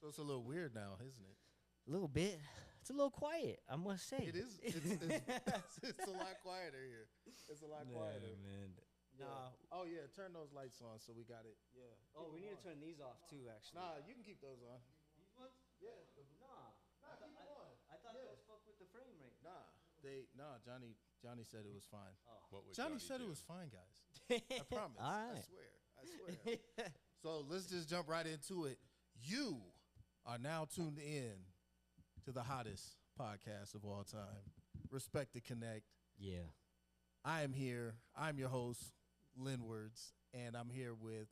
So it's a little weird now, isn't it? A little bit. It's a little quiet, I must say. It is. It's a lot quieter here. It's a lot quieter. Man. Yeah. Nah. Oh yeah, turn those lights on so we got it. Yeah. Oh, we need to turn these off too, actually. Nah, you can keep those on. These ones? Yeah. Nah. Keep them on. I thought those fuck with the frame rate. Nah. Johnny said it was fine. Oh. What would Johnny said do? it was fine, guys. I promise. All right. I swear. So let's just jump right into it. You are now tuned in to the hottest podcast of all time, Respect to Connect. Yeah. I am here. I'm your host, Lynn Words, and I'm here with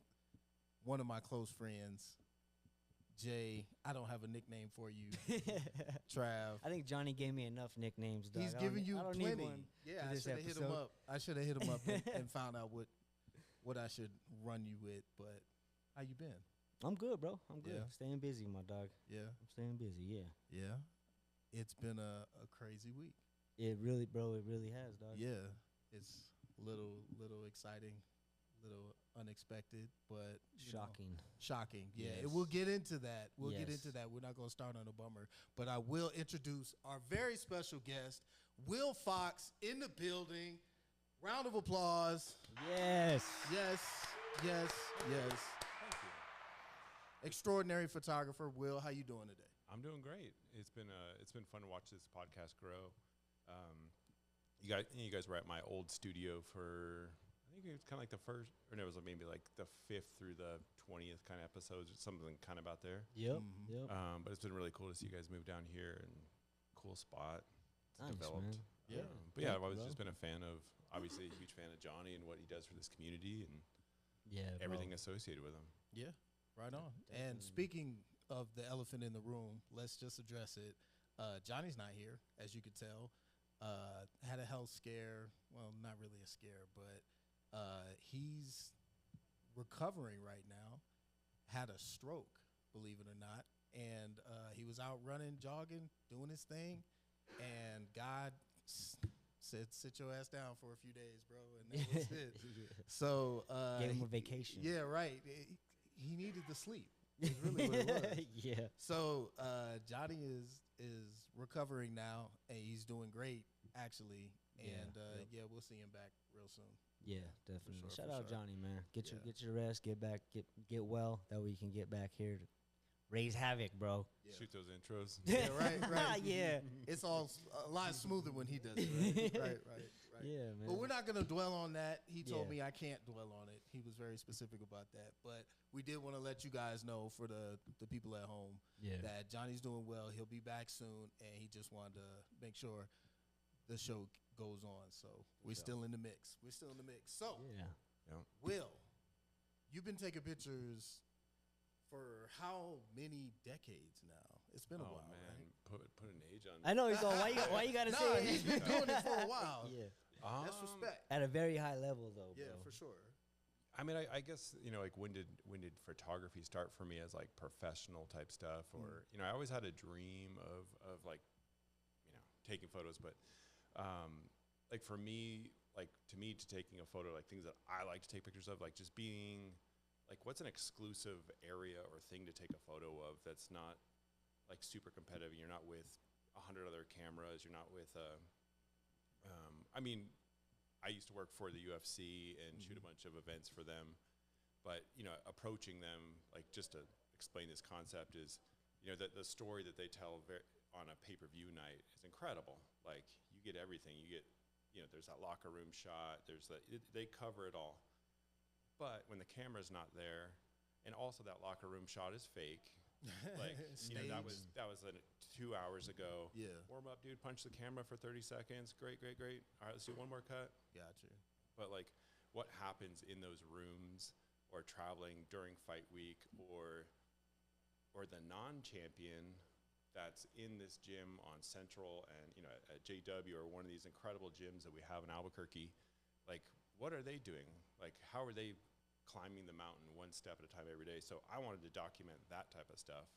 one of my close friends, Jay. I don't have a nickname for you, Trav. I think Johnny gave me enough nicknames, dog. He's giving you I don't plenty. Need one Yeah, for I should have hit him episode. up. I should have hit him up and found out what I should run you with. But how you been? I'm good, bro. I'm good. Yeah. Staying busy, my dog. Yeah, I'm staying busy, yeah. yeah. It's been a crazy week. It really has, dog. Yeah, it's little exciting, little unexpected, but Shocking. Shocking. Yeah, Yes. we'll get into that. We'll get Yes. into that. We're not going to start on a bummer, but I will introduce our very special guest, Will Fox, in the building. Round of applause. Yes. Yes. Thank you. Extraordinary photographer, Will. How you doing today? I'm doing great. It's been fun to watch this podcast grow. You guys were at my old studio for, I think it was kind of like the first, or no, it was maybe like the 5th through the 20th kind of episodes, or something kind of out there. Yep. Yep. But it's been really cool to see you guys move down here and cool spot. It's Thanks, developed. man. Yeah. But yeah, Yeah, I've always bro. just been a fan of, obviously a huge fan of Johnny and what he does for this community and Yeah. everything bro. associated with him. Yeah, right on. And speaking of the elephant in the room, let's just address it. Johnny's not here, as you could tell. Had a health scare. Well, not really a scare, but he's recovering right now. Had a stroke, believe it or not. And he was out running, jogging, doing his thing. And God said, sit your ass down for a few days, bro. And that was it. Yeah. So Gave him a vacation. Yeah, right. He needed the sleep. Is really what it was. Yeah. So Johnny is recovering now, and he's doing great actually. And Yep. we'll see him back real soon. Yeah, definitely. sure, Shout for out sure. Johnny, man. Get Yeah. your rest, get back, get well. That way you can get back here to raise havoc, bro. Yeah. Shoot those intros. Yeah, right. Yeah. It's all a lot smoother when he does it. Right. Yeah, man. But we're not going to dwell on that. He told Yeah. me I can't dwell on it. He was very specific about that. But we did want to let you guys know, for the people at home, Yeah. that Johnny's doing well. He'll be back soon, and he just wanted to make sure the show goes on. So we're still in the mix. So, Yeah. Yeah. Will, you've been taking pictures for how many decades now? It's been a Oh while, man, right? put an age on. I know he's all why you gotta Nah, say he's it? been doing it for a while. Yeah. That's respect. At a very high level though, bro. Yeah, for sure. I mean, I guess, like when did photography start for me as like professional type stuff, or I always had a dream of like, taking photos, but like for me, like to taking a photo, like things that I like to take pictures of, like just being like, what's an exclusive area or thing to take a photo of that's not like super competitive. You're not with 100 other cameras. You're not with I mean, I used to work for the UFC and shoot a bunch of events for them, but approaching them, like, just to explain this concept is, the story that they tell on a pay-per-view night is incredible. Like, you get everything. You get, there's that locker room shot. They cover it all. But when the camera's not there, and also that locker room shot is fake. Like, that was 2 hours ago. Yeah. Warm up, dude. Punch the camera for 30 seconds. Great. All right, let's do one more cut. Gotcha. But like, what happens in those rooms, or traveling during fight week, or the non-champion that's in this gym on Central and at JW, or one of these incredible gyms that we have in Albuquerque, like, what are they doing? Like, how are they climbing the mountain one step at a time every day? So I wanted to document that type of stuff.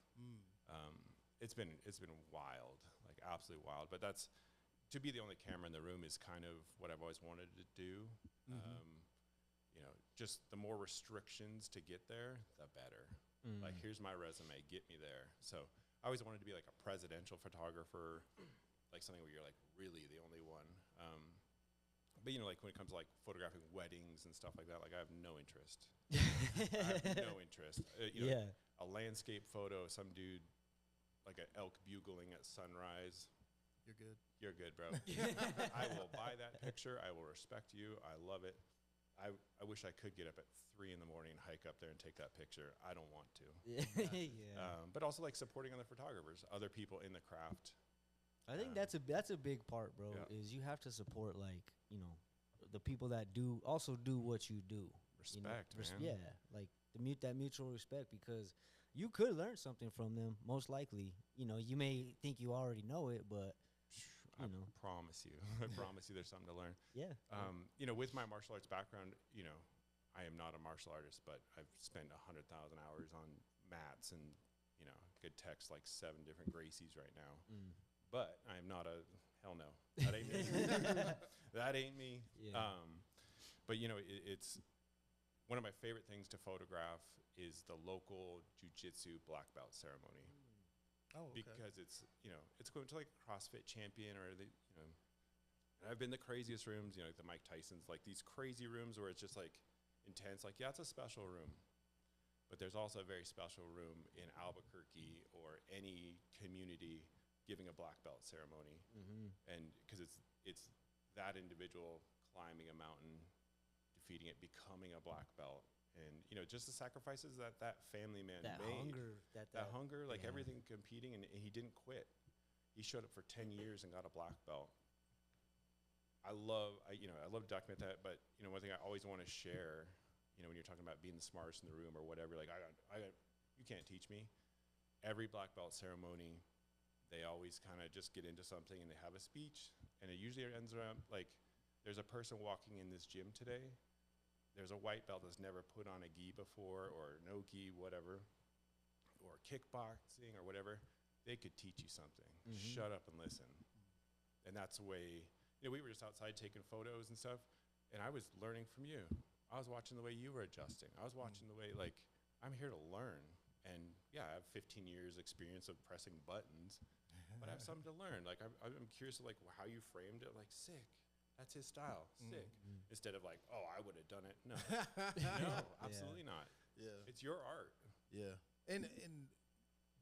It's been wild, like absolutely wild. But that's, to be the only camera in the room is kind of what I've always wanted to do. Just the more restrictions to get there, the better. Like, here's my resume, get me there. So I always wanted to be like a presidential photographer, like something where you're like really the only one. But you know, like when it comes to like photographing weddings and stuff like that, like I have no interest. I have no interest. You know, a landscape photo, some dude like an elk bugling at sunrise. You're good. You're good, bro. I will buy that picture. I will respect you. I love it. I wish I could get up at 3 a.m. and hike up there and take that picture. I don't want to. But also like supporting other photographers, other people in the craft. I think that's a big part, bro. Yeah. Is you have to support, like, you know, the people that do what you do. Respect, you know? man. Yeah, like that mutual respect, because you could learn something from them. Most likely, you know, you may think you already know it, but I promise you, there's something to learn. Yeah. You know, with my martial arts background, you know, I am not a martial artist, but I've spent 100,000 hours on mats and, you know, could text like 7 different Gracies right now. But I'm not hell no. That ain't me. That ain't me. Yeah. But, you know, it's one of my favorite things to photograph is the local jiu-jitsu black belt ceremony. Oh, okay. Because it's, you know, it's going to like a CrossFit champion or the, you know, and I've been in the craziest rooms, you know, like the Mike Tyson's, like these crazy rooms where it's just like intense. Like, yeah, it's a special room, but there's also a very special room in Albuquerque or any community giving a black belt ceremony. And because it's that individual climbing a mountain, defeating it, becoming a black belt. And, you know, just the sacrifices that family man that made. hunger, Like everything competing, and he didn't quit. He showed up for 10 years and got a black belt. I love to document that, but, you know, one thing I always want to share, you know, when you're talking about being the smartest in the room or whatever, like, you can't teach me. Every black belt ceremony, they always kind of just get into something and they have a speech, and it usually ends around, like, there's a person walking in this gym today. There's a white belt that's never put on a gi before, or no gi, whatever, or kickboxing or whatever. They could teach you something. Shut up and listen. And that's the way, you know, we were just outside taking photos and stuff, and I was learning from you. I was watching the way you were adjusting. I was watching the way, like, I'm here to learn. And yeah, I have 15 years experience of pressing buttons, but I have something to learn. Like, I'm curious of like how you framed it. Like, sick. That's his style. Sick. Instead of like, oh, I would have done it. No, no, absolutely not. Yeah, it's your art. Yeah, and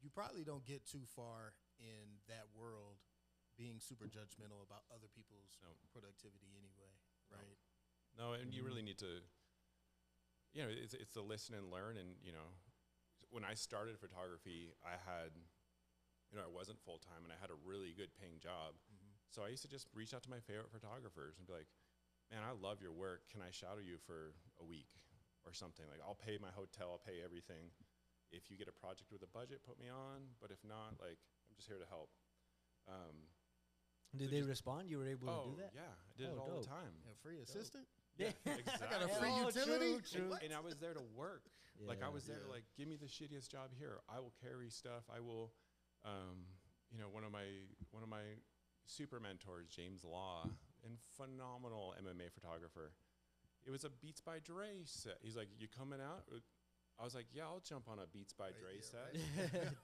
you probably don't get too far in that world being super judgmental about other people's productivity anyway, right? No, and you really need to, you know, it's the listen and learn. And, you know, when I started photography, I had, you know, I wasn't full time and I had a really good paying job. So I used to just reach out to my favorite photographers and be like, man, I love your work. Can I shadow you for a week or something? Like, I'll pay my hotel, I'll pay everything. If you get a project with a budget, put me on. But if not, like, I'm just here to help. Did they respond? You were able to do that? Yeah, I did it all the time. A free assistant? Yeah, exactly. I got a free utility? True. And I was there to work. Like, I was there to, Yeah. like, give me the shittiest job here. I will carry stuff. I will, you know, one of my super mentors, James Law, and phenomenal MMA photographer. It was a Beats by Dre set. He's like, you coming out? I was like, yeah, I'll jump on a Beats by Dre set.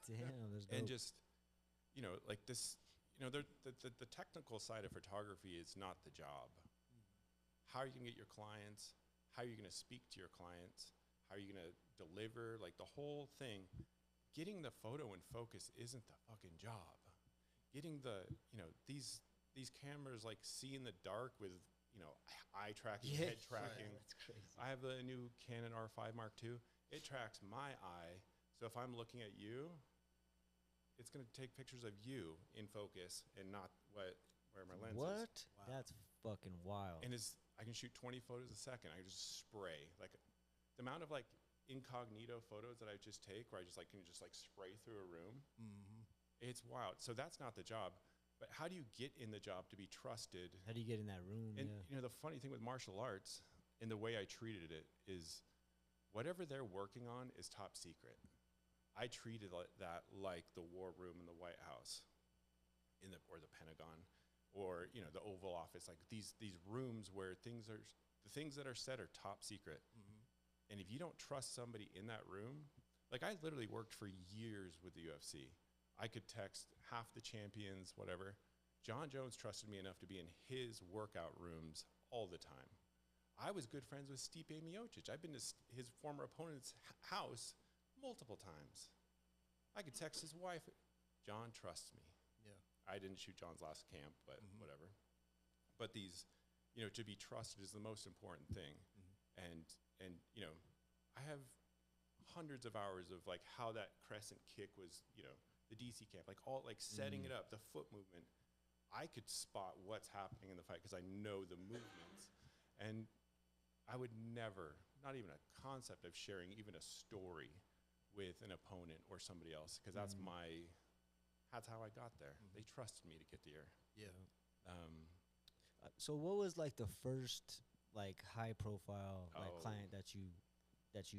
Damn, that's dope. And just, you know, like this, you know, the technical side of photography is not the job. How are you going to get your clients? How are you going to speak to your clients? How are you going to deliver? Like, the whole thing, getting the photo in focus isn't the fucking job. Getting the, you know, these cameras, like, see in the dark with, you know, eye tracking, head tracking. That's crazy. I have the new Canon R5 Mark II. It tracks my eye. So if I'm looking at you, it's going to take pictures of you in focus and not where my lens is. What? Wow. That's fucking wild. And I can shoot 20 photos a second. I can just spray. Like, the amount of, like, incognito photos that I just take where I just, like, can just, like, spray through a room. It's wild. So that's not the job. But how do you get in the job to be trusted? How do you get in that room? And, you know, the funny thing with martial arts and the way I treated it is whatever they're working on is top secret. I treated that like the war room in the White House or the Pentagon or, you know, the Oval Office, like these rooms where the things that are said are top secret. And if you don't trust somebody in that room, Like, I literally worked for years with the UFC. I could text half the champions, whatever. John Jones trusted me enough to be in his workout rooms all the time. I was good friends with Stipe Miocic. I've been to his former opponent's house multiple times. I could text his wife. John trusts me. Yeah. I didn't shoot John's last camp, but whatever. But these, to be trusted is the most important thing. And I have hundreds of hours of like how that crescent kick was, the DC camp, like all like setting it up, the foot movement. I could spot what's happening in the fight because I know the movements. And I would never, not even a concept of sharing even a story with an opponent or somebody else, because that's how I got there. They trusted me to get there. Yeah. So what was like the first like high profile like client that you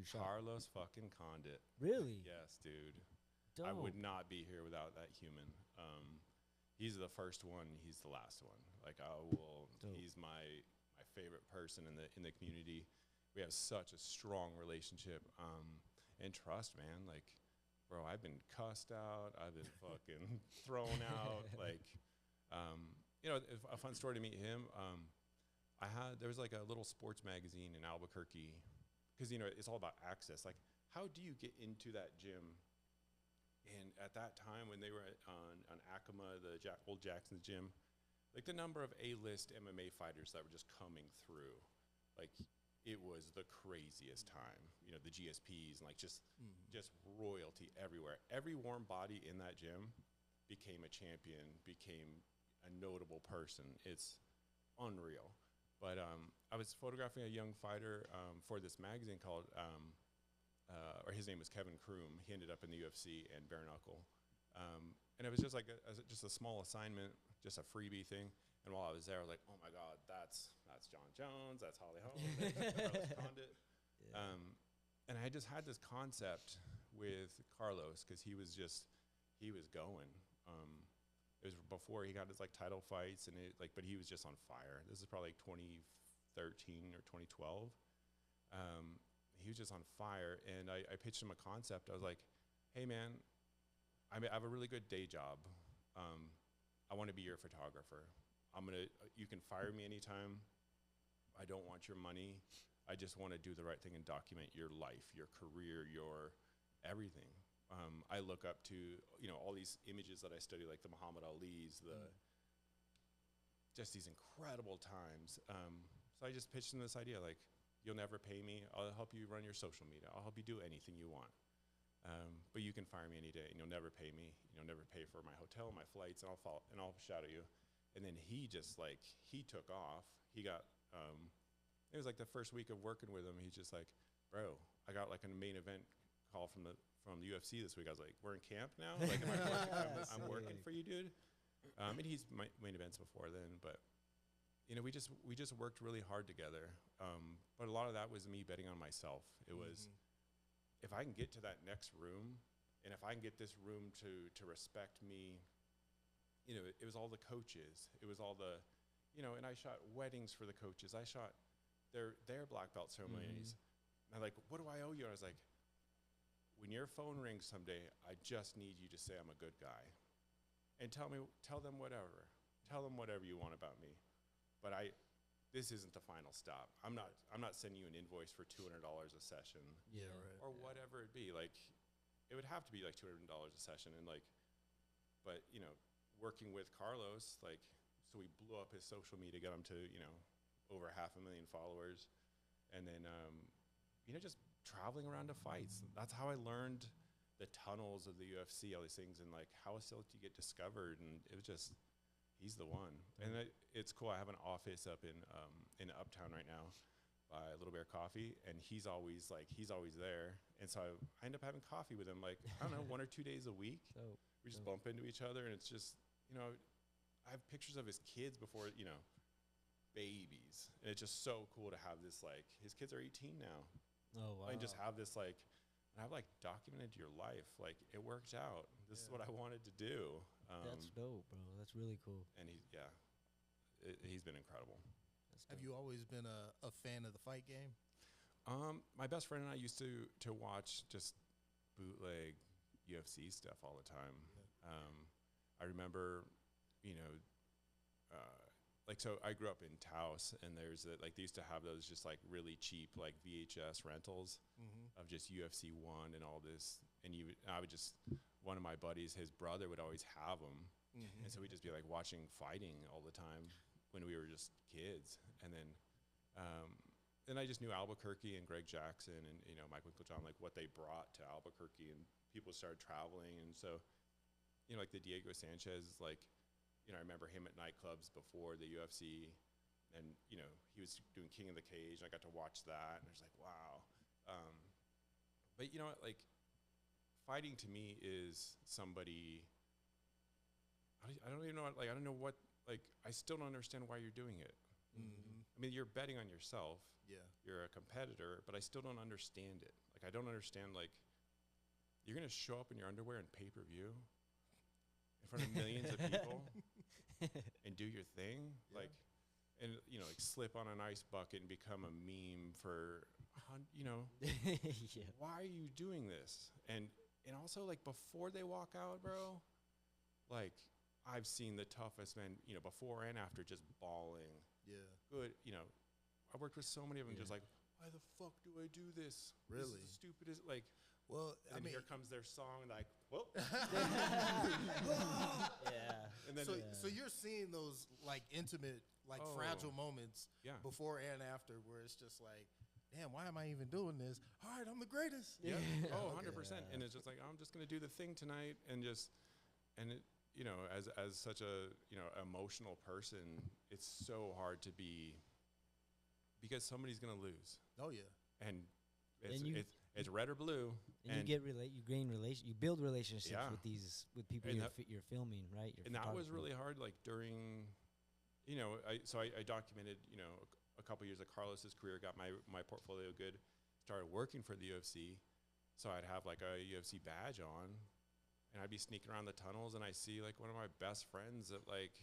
shot? Carlos fucking Condit. Really? Yes, dude. Dope. I would not be here without that human. He's the first one. He's the last one. Like, I will. Dope. He's my favorite person in the community. We have such a strong relationship, and trust, man. Like, bro, I've been cussed out. I've been fucking thrown out. Like, a fun story to meet him. There was like a little sports magazine in Albuquerque, because it's all about access. Like, how do you get into that gym? And at that time, when they were on Acoma, the old Jackson's gym, like the number of A-list MMA fighters that were just coming through, like it was the craziest time. The GSPs and like just royalty everywhere. Every warm body in that gym became a champion, became a notable person. It's unreal. But I was photographing a young fighter for this magazine called. Or his name was Kevin Kroom. He ended up in the UFC and bare knuckle. And it was just like just a small assignment, just a freebie thing. And while I was there, I was like, oh my God, that's John Jones, that's Holly Holm, that's Carlos Condit. Yeah. And I just had this concept with Carlos because he was going. It was before he got his like title fights but he was just on fire. This is probably like 2013 or 2012. He was just on fire, and I pitched him a concept. I was like, hey, man, I have a really good day job. I want to be your photographer. You can fire me anytime. I don't want your money. I just want to do the right thing and document your life, your career, your everything. I look up to, all these images that I study, like the Muhammad Ali's, just these incredible times. So I just pitched him this idea, like, you'll never pay me. I'll help you run your social media. I'll help you do anything you want. But you can fire me any day, and you'll never pay me. You'll never pay for my hotel, my flights, and I'll shadow you. And then he just he took off. He got it was like the first week of working with him. He's just like, bro, I got like a main event call from the UFC this week. I was like, we're in camp now. Like, I'm working for you, dude. And he's main events before then, but. We just worked really hard together. But a lot of that was me betting on myself. It was, if I can get to that next room, and if I can get this room to respect me, it was all the coaches. It was all the, and I shot weddings for the coaches. I shot their black belt ceremonies. And I'm like, what do I owe you? And I was like, when your phone rings someday, I just need you to say I'm a good guy. And tell them whatever. Tell them whatever you want about me. But this isn't the final stop. I'm not sending you an invoice for $200 a session. Yeah, right. Or whatever it be. Like, it would have to be like $200 a session. And like, but working with Carlos, like, so we blew up his social media, got him to over 500,000 followers, and then just traveling around to fights. That's how I learned the tunnels of the UFC, all these things, and like how else do you get discovered. And it was just. He's the one, and it's cool. I have an office up in Uptown right now by Little Bear Coffee, and he's always there. And so I end up having coffee with him, like, I don't know, 1 or 2 days a week. We just bump into each other, and it's just, I have pictures of his kids before, babies, and it's just so cool to have this, like, his kids are 18 now. Oh wow! And just have this like. And I've like documented your life. Like, it worked out. This is what I wanted to do. That's dope, bro. That's really cool. And he's been incredible. Have you always been a fan of the fight game? My best friend and I used to watch just bootleg UFC stuff all the time. I remember, you know, like, so I grew up in Taos, and there's like, they used to have those just like really cheap like VHS rentals of just UFC 1 and all this. And I would just, one of my buddies, his brother would always have them. And so we'd just be like watching fighting all the time when we were just kids. And then I just knew Albuquerque and Greg Jackson and, you know, Mike Winkeljohn, like what they brought to Albuquerque, and people started traveling. And so, you know, like the Diego Sanchez, like, you know, I remember him at nightclubs before the UFC, and, you know, he was doing King of the Cage, and I got to watch that, and I was like, wow. But you know what, like, fighting to me is somebody, I don't even know, like, I don't know what, like, I still don't understand why you're doing it. I mean, you're betting on yourself. Yeah. You're a competitor, but I still don't understand it. Like, I don't understand, like, you're going to show up in your underwear and pay-per-view in front of millions of people and do your thing? Yeah. Like, and, you know, like, slip on an ice bucket and become a meme for, you know, yeah. Why are you doing this? And also, like, before they walk out, bro, like, I've seen the toughest men, you know, before and after, just bawling. Yeah. Good, you know, I worked with so many of them, just like, why the fuck do I do this? Really? This is the stupidest, like, well, I mean, here comes their song, like, whoa. Yeah. And then so you're seeing those, like, intimate, like, fragile moments before and after, where it's just like, damn, why am I even doing this? All right, I'm the greatest. Yeah. Oh, 100%. And it's just like, I'm just going to do the thing tonight, and just, and it, you know, as such a, you know, emotional person, it's so hard to be, because somebody's going to lose. Oh, yeah. And it's red or blue. And you build relationships with people you're filming, right? And that was really hard, like, during, you know, I documented, you know, a couple years of Carlos's career, got my portfolio good, started working for the UFC, so I'd have like a UFC badge on, and I'd be sneaking around the tunnels, and I see like one of my best friends that, like,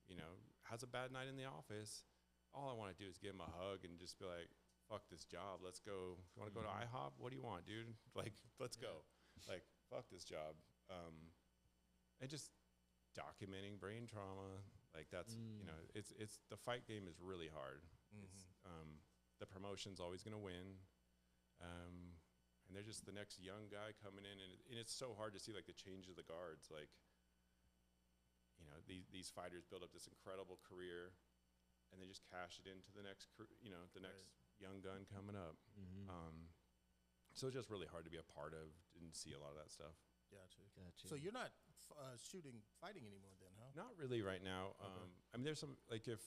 you know, has a bad night in the office. All I want to do is give him a hug and just be like, fuck this job, let's go. You want to go to IHOP? What do you want, dude? Like, let's go. Like, fuck this job. And just documenting brain trauma, like, that's, you know, it's the fight game is really hard. It's the promotion's always going to win, and they're just the next young guy coming in, and it's so hard to see, like, the change of the guards. Like, you know, these fighters build up this incredible career, and they just cash it into the next, you know, the next young gun coming up. So it's just really hard to be a part of and see a lot of that stuff. Gotcha. So you're not fighting anymore then, huh? Not really right now. I mean, there's some, like, if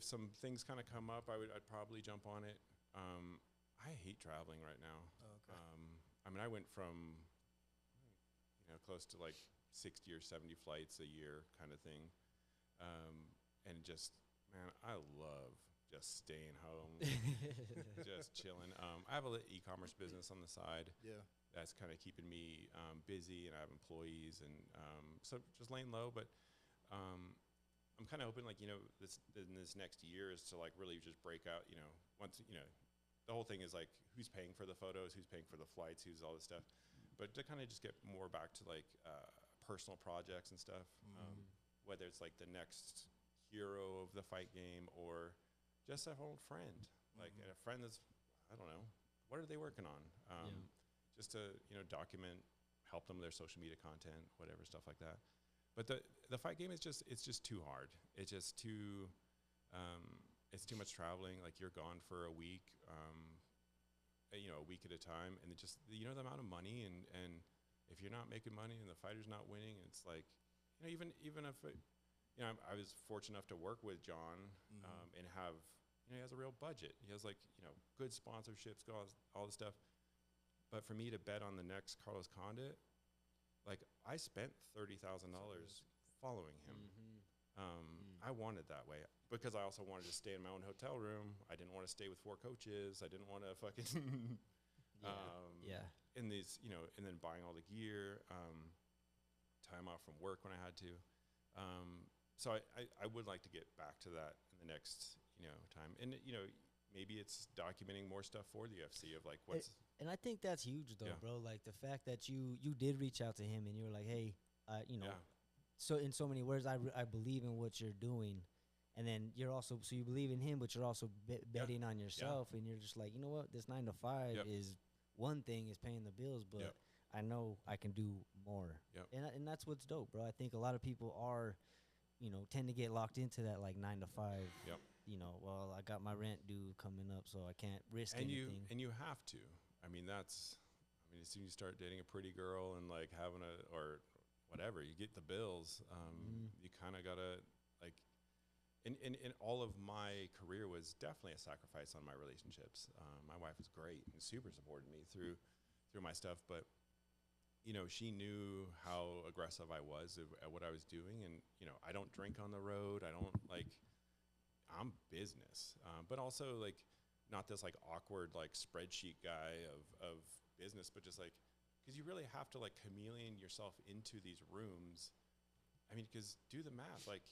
some things kind of come up, I'd probably jump on it. I hate traveling right now. Okay. I mean, I went from, you know, close to like 60 or 70 flights a year kind of thing. And just, man, I love just staying home, just chilling. I have a e-commerce business on the side. Yeah. That's kind of keeping me busy, and I have employees, and so just laying low. But I'm kind of hoping, like, you know, this next year is to, like, really just break out. You know, once, you know, the whole thing is like, who's paying for the photos, who's paying for the flights, who's all this stuff. But to kind of just get more back to, like, personal projects and stuff, whether it's like the next hero of the fight game or just an old friend, like a friend that's, I don't know, what are they working on? Just to, you know, document, help them with their social media content, whatever, stuff like that. But the fight game is it's just too hard. It's just too, it's too much traveling. Like, you're gone for a week, you know, a week at a time, and it just, you know, the amount of money, and if you're not making money and the fighter's not winning, it's like, you know, even if it, you know, I was fortunate enough to work with John, and have, you know, he has a real budget. He has, like, you know, good sponsorships, all this stuff. But for me to bet on the next Carlos Condit, like, I spent $30,000 following him. I wanted that way because I also wanted to stay in my own hotel room. I didn't want to stay with 4 coaches. I didn't want to fucking in these, you know, and then buying all the gear, time off from work when I had to. So I would like to get back to that in the next, you know, time. And, you know, maybe it's documenting more stuff for the UFC of, like, what's And I think that's huge, though, Yeah. bro. Like the fact that you did reach out to him and you were like, hey, you know, Yeah. so in so many words, I believe in what you're doing. And then you're also, so you believe in him, but you're also betting on yourself. And you're just like, you know what, this 9 to 5 Yep. is one thing, is paying the bills, but Yep. I know I can do more. Yep. And that's what's dope, bro. I think a lot of people are, you know, tend to get locked into that like 9 to 5. Yep. You know, well, I got my rent due coming up, so I can't risk And anything. you have to. I mean, as soon as you start dating a pretty girl and like having or whatever, you get the bills. You kind of gotta like. In all of my career was definitely a sacrifice on my relationships. My wife was great and super supported me through my stuff, but you know, she knew how aggressive I was at what I was doing, and you know, I don't drink on the road. I don't like. I'm business, but also like not this like awkward like spreadsheet guy of business, but just like because you really have to like chameleon yourself into these rooms. I mean, because do the math, like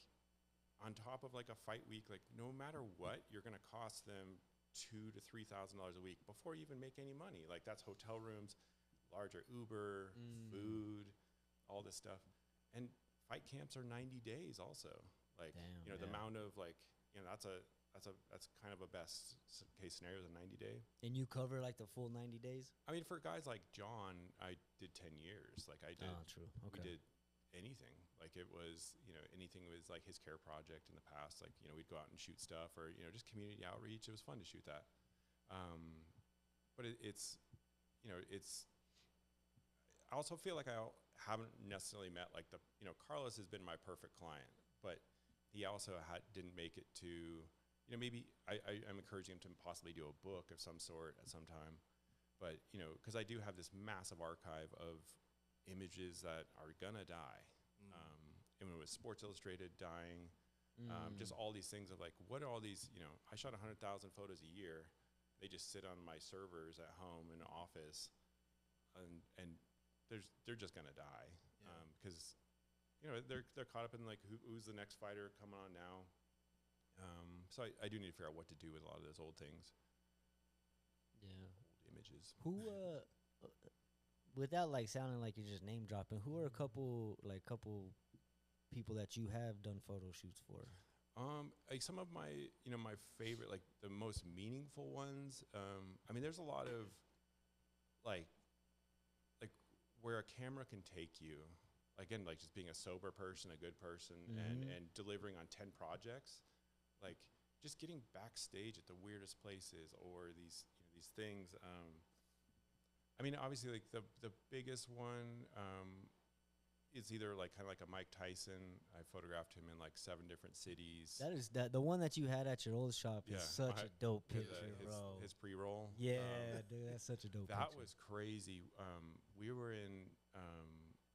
on top of like a fight week, like no matter what, you're gonna cost them $2,000 to $3,000 a week before you even make any money. Like that's hotel rooms, larger Uber, food, all this stuff, and fight camps are 90 days also. Like Damn, you know the amount of like you know that's kind of a best case scenario is a 90-day. And you cover like the full 90 days? I mean, for guys like John, I did 10 years. Like I did. Oh, true. Okay. We did anything. Like it was, you know, anything was like his care project in the past. Like, you know, we'd go out and shoot stuff or, you know, just community outreach. It was fun to shoot that. But it's, you know, I also feel like I haven't necessarily met like you know, Carlos has been my perfect client, but he also didn't make it to, you know, maybe I'm encouraging him to possibly do a book of some sort at some time. But, you know, because I do have this massive archive of images that are gonna die. And when it was Sports Illustrated dying, just all these things of like, what are all these, you know, I shot 100,000 photos a year. They just sit on my servers at home in the office and they're just gonna die. Because, you know, they're caught up in like, who's the next fighter coming on now? So I do need to figure out what to do with a lot of those old things. Yeah. Old images. Who, without like sounding like you're just name dropping, who are a couple people that you have done photo shoots for? Like some of my, you know, my favorite, like the most meaningful ones. I mean, there's a lot of like where a camera can take you. Again, like just being a sober person, a good person, and delivering on 10 projects. Like just getting backstage at the weirdest places or these, you know, these things. I mean, obviously, like the biggest one is either like kind of like a Mike Tyson. I photographed him in like 7 different cities. That is the one that you had at your old shop is such a dope picture, bro. His pre-roll. Yeah, dude, that's such a dope picture. That was crazy. We were in,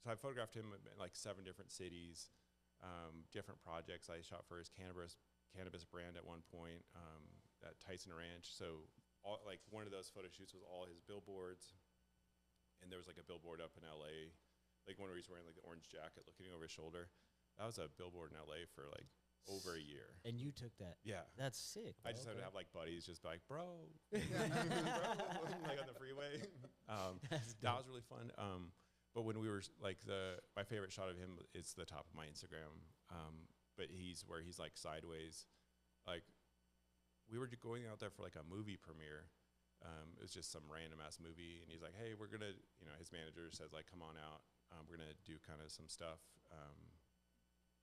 so I photographed him in like 7 different cities, different projects. I shot for his cannabis brand at one point, at Tyson Ranch. So like one of those photo shoots was all his billboards. And there was like a billboard up in LA, like one where he's wearing like the orange jacket looking over his shoulder. That was a billboard in LA for like over a year. And you took that? Yeah. That's sick. I just had to have like buddies just be like, bro, like on the freeway. That was really fun. But when we were like my favorite shot of him is the top of my Instagram. But he's like sideways. Like we were going out there for like a movie premiere. It was just some random ass movie, and he's like, "Hey, we're gonna," you know, his manager says like, "Come on out. We're gonna do kind of some stuff."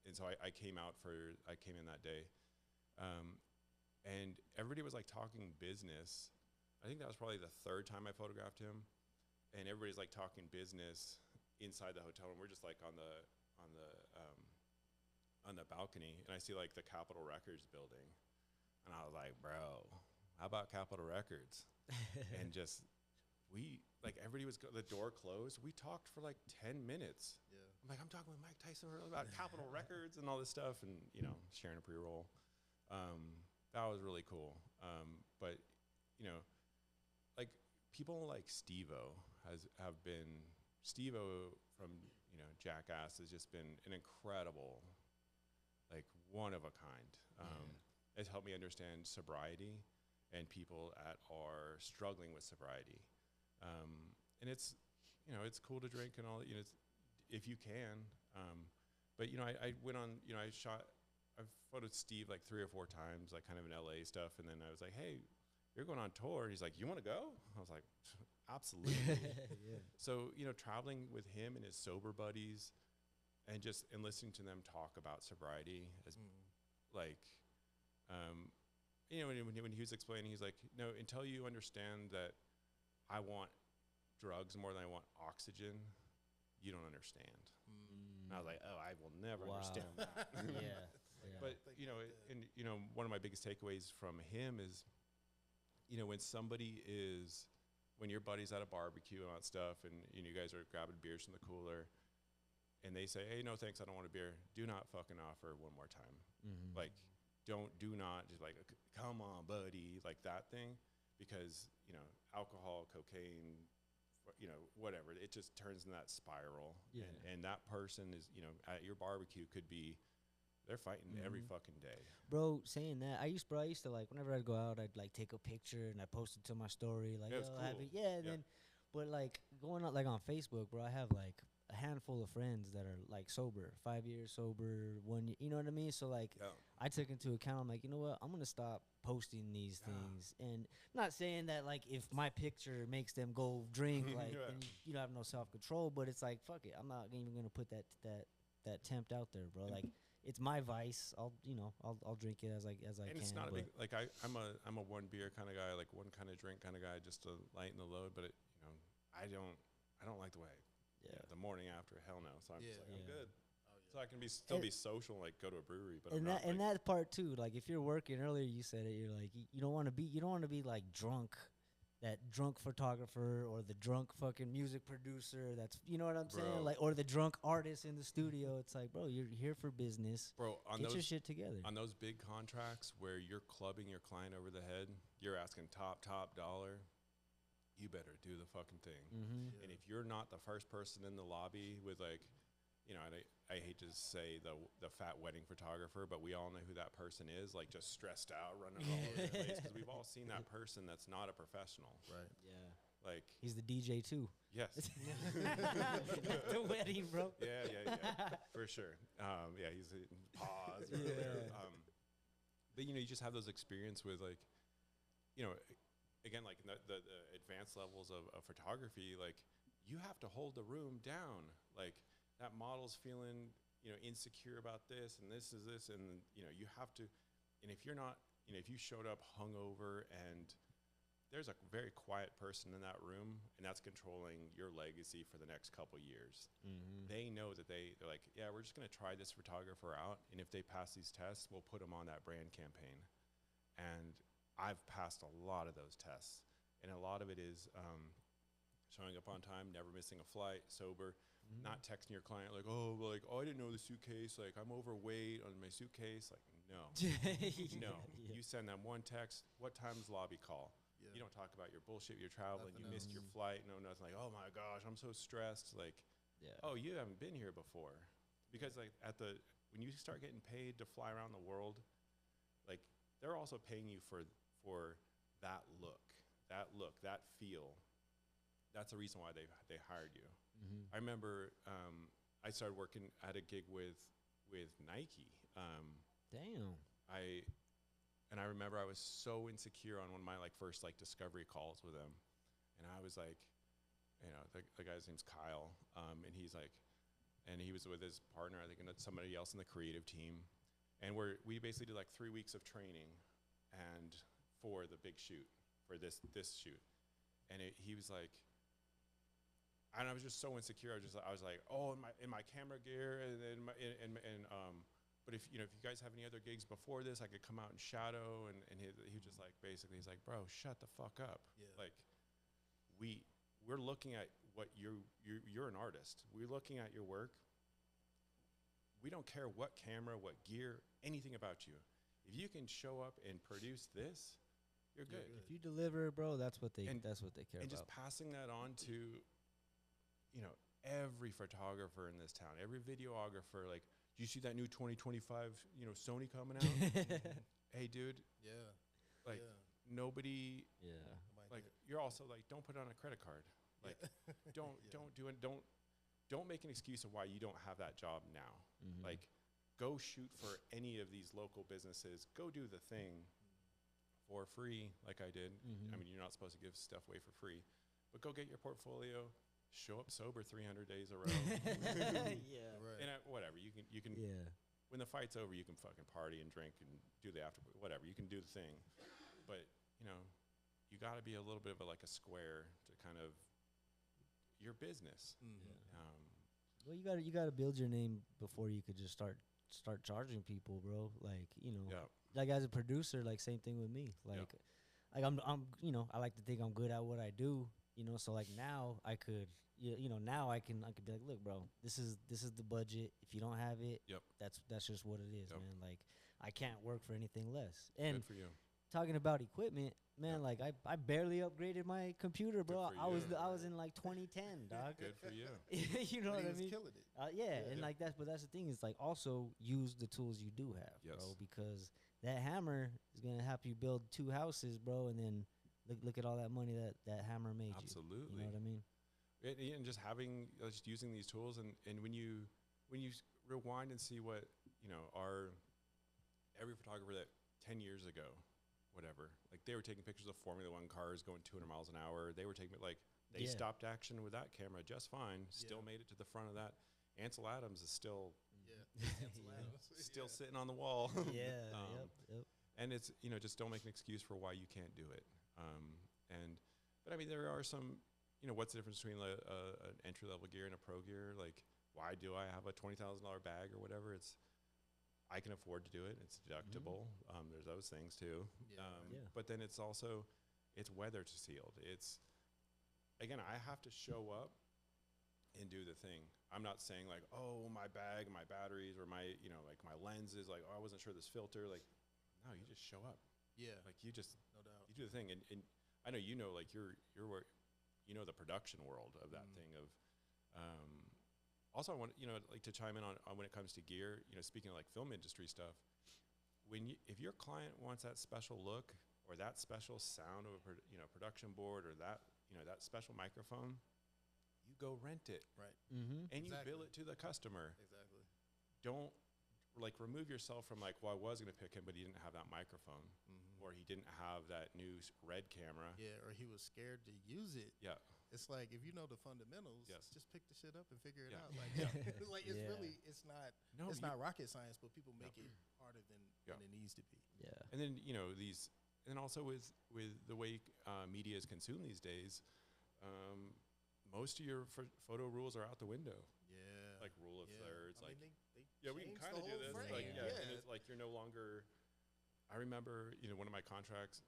And so I came in that day, and everybody was like talking business. I think that was probably the 3rd time I photographed him, and everybody's like talking business inside the hotel, and we're just like on the balcony, and I see like the Capitol Records building, and I was like, "Bro, how about Capitol Records?" And just everybody was the door closed. We talked for like 10 minutes. Yeah. I'm like, I'm talking with Mike Tyson about Capitol Records and all this stuff, and you know, sharing a pre-roll. That was really cool. But you know, like people like Steve-O Steve-O from, you know, Jackass has just been an incredible, like one of a kind. It's helped me understand sobriety and people that are struggling with sobriety. And it's, you know, it's cool to drink and all, you know, it's, if you can. But, you know, I went on, you know, I've photoed Steve like 3 or 4 times, like kind of in LA stuff. And then I was like, hey, you're going on tour. He's like, you want to go? I was like, absolutely. Yeah. So, you know, traveling with him and his sober buddies and listening to them talk about sobriety as like, you know, when he was explaining, he's like, no, until you understand that I want drugs more than I want oxygen, you don't understand. And I was like, oh, I will never understand that. Yeah. But, you know, and, you know, one of my biggest takeaways from him is, you know, when your buddy's at a barbecue and all that stuff, and you know, you guys are grabbing beers from the cooler, and they say, hey, no thanks, I don't want a beer, do not fucking offer one more time. Like, do not just like, come on, buddy, like that thing, because, you know, alcohol, cocaine, you know, whatever, it just turns in that spiral. Yeah. And that person is, you know, at your barbecue could be, they're fighting every fucking day. Bro, saying that, I used to like, whenever I'd go out, I'd like take a picture and I post it to my story, like, Yeah, it was yo, cool. happy, then, but like going out, like on Facebook, bro, I have like a handful of friends that are like sober, 5 years sober, 1 year, you know what I mean? So like, I took into account, I'm like, you know what, I'm gonna stop posting these things, and not saying that like if my picture makes them go drink, like then you don't have no self-control, but it's like, fuck it, I'm not even gonna put that tempt out there, bro. Like, it's my vice. I'll drink it as I and can. it's not a big, like, I'm a one beer kind of guy, like one kind of drink kind of guy, just to lighten the load. But it, you know, I don't like the way. The morning after, hell no. So I'm just like, I'm good. So I can still be social, like go to a brewery, but and I'm not, and that part too. Like if you're working earlier, you said it. You're like you don't want to be like drunk. That drunk photographer or the drunk fucking music producer, that's, you know what I'm saying? Like, or the drunk artist in the studio. It's like, bro, you're here for business. Bro, get your shit together. On those big contracts where you're clubbing your client over the head, you're asking top dollar, you better do the fucking thing. And if you're not the first person in the lobby with, like, you know, I hate to say the fat wedding photographer, but we all know who that person is, like just stressed out, running all over the place, because we've all seen that person that's not a professional. Right. Yeah. Like, he's the DJ too. Yes. The wedding, bro. Yeah, for sure. Yeah, he's hitting pause. But, you know, you just have those experience with, like, you know, again, like the advanced levels of photography, like, you have to hold the room down. Like, that model's feeling, you know, insecure about this, and this is this, and, you know, you have to, and if you're not, you know, if you showed up hungover and there's a very quiet person in that room and that's controlling your legacy for the next couple years, they know that they're like, yeah, we're just going to try this photographer out, and if they pass these tests, we'll put them on that brand campaign. And I've passed a lot of those tests, and a lot of it is showing up on time, never missing a flight, sober, not texting your client like, oh, I didn't know the suitcase, like, I'm overweight on my suitcase. Like, no. You send them one text, what time's lobby call? You don't talk about your bullshit, you're traveling, you missed your flight, nothing. Like, oh my gosh, I'm so stressed. Like, oh, you haven't been here before. Because, like, when you start getting paid to fly around the world, like, they're also paying you for that look, that feel. That's the reason why they hired you. I remember I started working at a gig with Nike. Damn. I remember I was so insecure on one of my, like, first, like, discovery calls with him, and I was like, you know, the guy's name's Kyle, and he's like, and he was with his partner, I think, and somebody else in the creative team, and we basically did like 3 weeks of training, and for the big shoot, for this shoot, and he was like. And I was just so insecure. I was like, oh, in my camera gear, but if you guys have any other gigs before this, I could come out and shadow. And he just, like, basically, he's like, bro, shut the fuck up. Yeah. Like, we're looking at what you're an artist. We're looking at your work. We don't care what camera, what gear, anything about you. If you can show up and produce this, you're good. If you deliver, bro, that's what they care about. And just passing that on to, you know, every photographer in this town, every videographer, like, do you see that new 2025, you know, Sony coming out? Hey, dude. Yeah. Like, nobody. Yeah. Like, you're also like, don't put it on a credit card. Like, don't do it. Don't make an excuse of why you don't have that job now. Like, go shoot for any of these local businesses. Go do the thing for free, like I did. I mean, you're not supposed to give stuff away for free, but go get your portfolio. Show up sober 300 days a row. Right. And whatever you can. When the fight's over, you can fucking party and drink and do the after. Whatever, you can do the thing, but you got to be a little bit of like a square to kind of your business. Well, you gotta build your name before you could just start charging people, bro. Like like as a producer, like same thing with me. Like I'm I like to think I'm good at what I do. So like now I could now I can be like, look, bro, this is the budget. If you don't have it, that's just what it is, man. Like I can't work for anything less. And good for you. Talking about equipment, man, like I barely upgraded my computer, bro. I was in like 2010, dog. Good for you. You know what I mean? Killing it. And like but that's the thing is like also use the tools you do have, bro, because that hammer is gonna help you build 2 houses, bro, and then look at all that money that hammer made you. Absolutely. You know what I mean? And just just using these tools, and when you rewind and see what every photographer that 10 years ago, whatever, like they were taking pictures of Formula One cars going 200 miles an hour. They were taking they stopped action with that camera just fine. Still made it to the front of that. Ansel Adams is still still sitting on the wall. And it's just don't make an excuse for why you can't do it. But I mean, there are some, what's the difference between an entry-level gear and a pro gear? Like, why do I have a $20,000 bag or whatever? I can afford to do it. It's deductible. There's those things too. But then it's also, it's weather sealed. Again, I have to show up and do the thing. I'm not saying like, oh, my bag, my batteries, or my, like my lenses, like, oh, I wasn't sure this filter. Like, no, you just show up. Yeah. Like you just, no doubt, you do the thing. And I know, like you're the production world of that thing of, also I want, like to chime in on when it comes to gear, speaking of like film industry stuff, if your client wants that special look or that special sound of a production board or that, that special microphone, you go rent it. Right. And you bill it to the customer. Exactly. Don't like remove yourself from like, well, I was going to pick him, but he didn't have that microphone or he didn't have that new red camera. Yeah. Or he was scared to use it. Yeah. It's like, if you know the fundamentals, just pick the shit up and figure it out. Like, like it's really, it's not rocket science, but people make it harder than it needs to be. Yeah. And then, and also with the way media is consumed these days, most of your photo rules are out the window. Yeah. Like rule of thirds. I like, mean, we can kind of do this. Like, and it's like you're no longer. I remember, one of my contracts.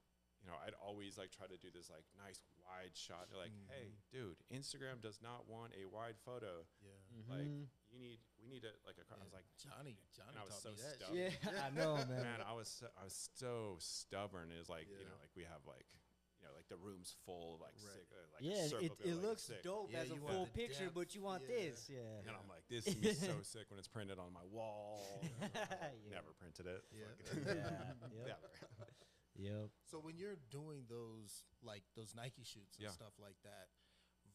I'd always like try to do this like nice wide shot. They're like, hey, dude, Instagram does not want a wide photo. Yeah. Like we need a like a. I was like, Johnny I was so stubborn. Yeah, I know, man. Man, I was so stubborn. It was like like we have like. Like the room's full of like it looks dope as a full picture, but you want this, And I'm like, this is so sick when it's printed on my wall. Never printed it. Yep. So when you're doing those Nike shoots and stuff like that,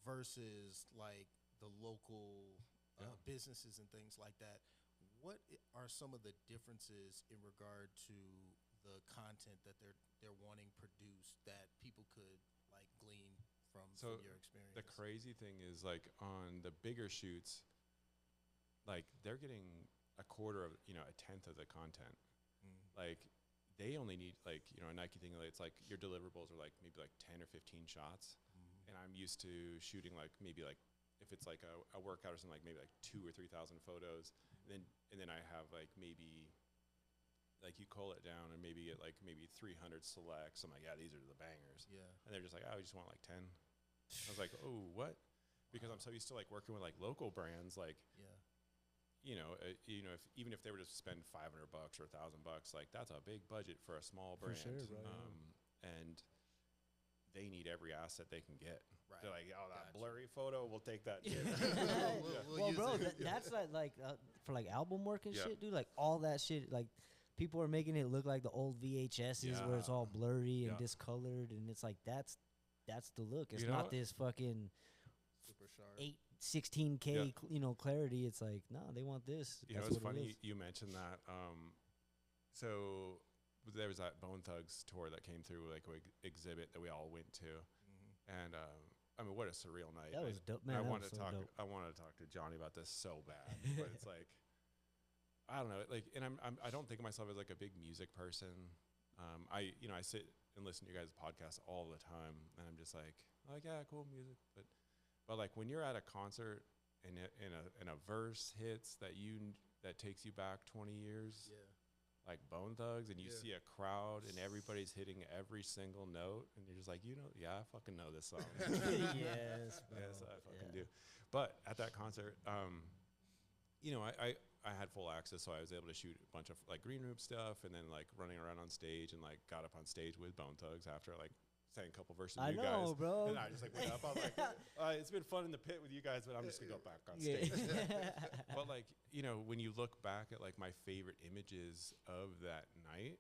versus like the local businesses and things like that, what are some of the differences in regard to the content that they're wanting produced that people could like glean from your experience? The crazy thing is like on the bigger shoots, like they're getting a quarter of a tenth of the content. Like they only need like a Nike thing. Like, it's like your deliverables are like maybe like 10 or 15 shots, and I'm used to shooting like maybe like if it's like a workout or something, like maybe like 2,000 or 3,000 photos, and then I have like maybe. Like you cull it down and maybe get like maybe 300 selects. I'm like, yeah, these are the bangers. Yeah. And they're just like, oh, we just want like 10. I was like, oh, what? Because I'm so used to like working with like local brands, like, even if they were to spend $500 or $1,000, like that's a big budget for a small brand. For sure, bro. And they need every asset they can get. Right. They're like, oh, that blurry photo, we'll take that. Well, bro, that's like for like album work and shit, dude. Like all that shit, like. People are making it look like the old VHSs where it's all blurry and discolored, and it's like that's that's the look. It's You know not what? this fucking Super sharp. 16K, clarity. It's like, no, they want this. You know, That's it's what it funny is. you mentioned that. So there was that Bone Thugs tour that came through, like a exhibit that we all went to, and I mean, what a surreal night. That was dope, man. I that wanted was to so talk. dope. I wanted to talk to Johnny about this so bad, but it's like, I don't know. Like, and I don't think of myself as like a big music person. I sit and listen to you guys' podcasts all the time, and I'm just like, yeah, cool music, but like when you're at a concert and a verse hits that takes you back 20 years, like Bone Thugs, and you see a crowd and everybody's hitting every single note, and you're just like, I fucking know this song. Yes, bro. Yes, I fucking do. But at that concert, I had full access, so I was able to shoot a bunch of like green room stuff, and then like running around on stage, and like got up on stage with Bone Thugs after like sang a couple verses with you guys. Bro. And I just like went up. I was like, it's been fun in the pit with you guys, but I'm just gonna go back on stage. But like, when you look back at like my favorite images of that night,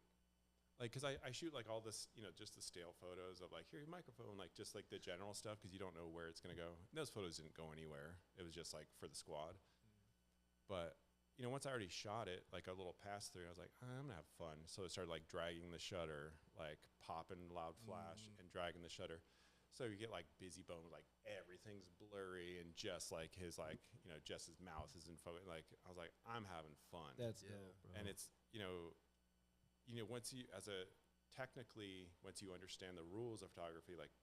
like, cause I shoot like all this, just the stale photos of like, here's your microphone, like just like the general stuff, cause you don't know where it's gonna go. And those photos didn't go anywhere. It was just like for the squad. But once I already shot it, like a little pass through, I was like, I'm gonna have fun. So I started like dragging the shutter, like popping loud flash and dragging the shutter. So you get like Busy Bone, like everything's blurry and just like his like, just his mouth is in focus. Like I was like, I'm having fun. That's dope, bro. And it's, once you once you understand the rules of photography, like,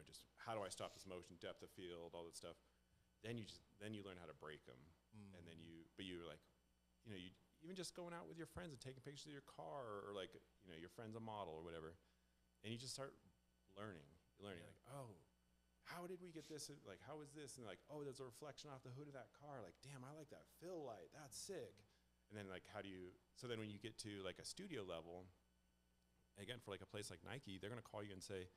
just how do I stop this motion, depth of field, all that stuff. Then you learn how to break them. And then you're like, you even just going out with your friends and taking pictures of your car, or like, your friend's a model or whatever. And you just start learning. You're learning like, oh, how did we get this? Like, how is this? And like, oh, there's a reflection off the hood of that car. Like, damn, I like that fill light. That's sick. And then like, so then when you get to like a studio level, again, for like a place like Nike, they're going to call you and say,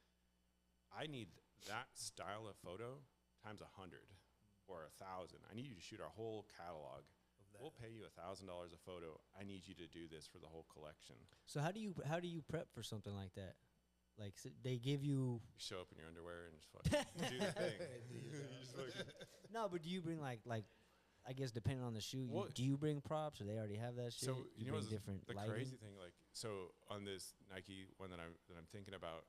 I need that style of photo times 100 or 1,000. I need you to shoot our whole catalog. We'll pay you $1,000 a photo. I need you to do this for the whole collection. So how do you prep for something like that? Like they give you. You show up in your underwear and just fucking do the thing. No, but do you bring like I guess depending on the shoe, do you bring props or they already have that shit? So you bring different the lighting? crazy thing, like, so on this Nike one that I'm thinking about,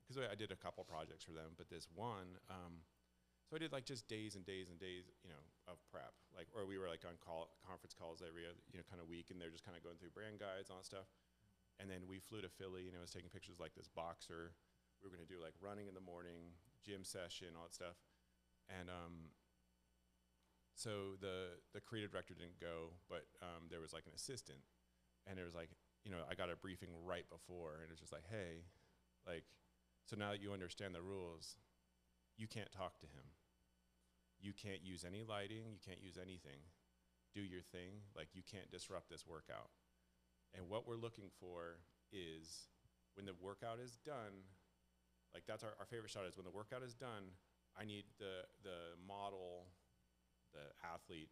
because I did a couple projects for them, but this one. So I did like just days and days and days, of prep, like, or we were like on conference calls every kind of week, and they're just kind of going through brand guides and all that stuff. And then we flew to Philly, and I was taking pictures like this boxer. We were going to do like running in the morning, gym session, all that stuff. And so the creative director didn't go, but there was like an assistant, and it was like, I got a briefing right before, and it was just like, hey, like, so now that you understand the rules, you can't talk to him. You can't use any lighting. You can't use anything. Do your thing. Like, you can't disrupt this workout. And what we're looking for is when the workout is done, like that's our favorite shot is when the workout is done, I need the model, the athlete,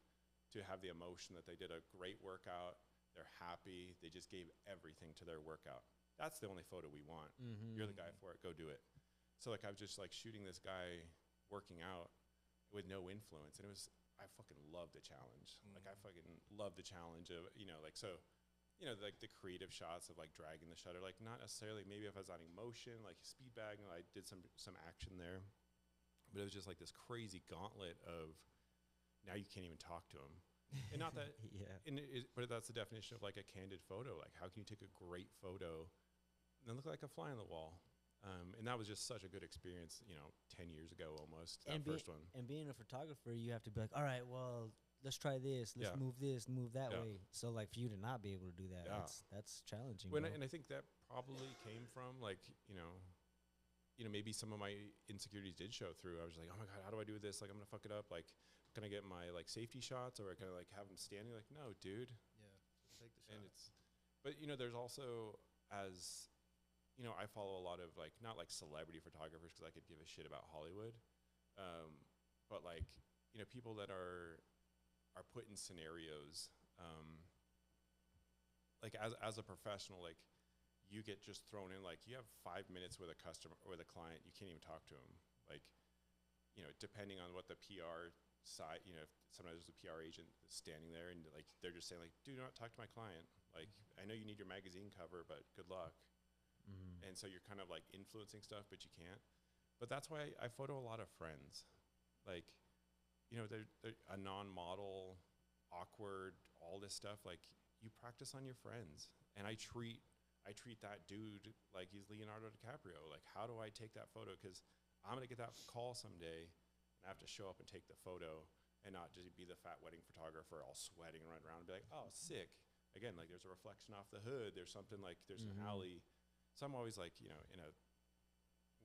to have the emotion that they did a great workout. They're happy. They just gave everything to their workout. That's the only photo we want. You're the guy for it. Go do it. So like I was just like shooting this guy working out with no influence, and I fucking love the challenge. Like I fucking love the challenge of like, so like the creative shots of like dragging the shutter, like not necessarily maybe if I was adding motion, like speed bag, I did some action there, but it was just like this crazy gauntlet of now you can't even talk to him. And not that but that's the definition of like a candid photo. Like how can you take a great photo and then look like a fly on the wall? And that was just such a good experience, 10 years ago almost, that first one. And being a photographer, you have to be like, all right, well, let's try this. Let's move this, move that way. So, like, for you to not be able to do that, that's challenging. And I think that probably came from, like, maybe some of my insecurities did show through. I was like, oh, my God, how do I do this? Like, I'm going to fuck it up. Like, can I get my, like, safety shots? Or can I, like, have them standing? Like, no, dude. Yeah, just take the shot. And but, there's also, as... I follow a lot of like, not like celebrity photographers because I could give a shit about Hollywood. But like, people that are put in scenarios, like as a professional, like, you get just thrown in, like you have 5 minutes with a customer or with a client, you can't even talk to them. Like, depending on what the PR side, if sometimes there's a PR agent standing there and like they're just saying like, do not talk to my client. Like, I know you need your magazine cover, but good luck. And so you're kind of like influencing stuff, but you can't. But that's why I photo a lot of friends. Like, they're a non-model, awkward, all this stuff. Like, you practice on your friends. And I treat that dude like he's Leonardo DiCaprio. Like, how do I take that photo? Because I'm going to get that call someday, and I have to show up and take the photo and not just be the fat wedding photographer all sweating and running around and be like, oh, sick. Again, like, there's a reflection off the hood. There's something like there's an alley. So I'm always like,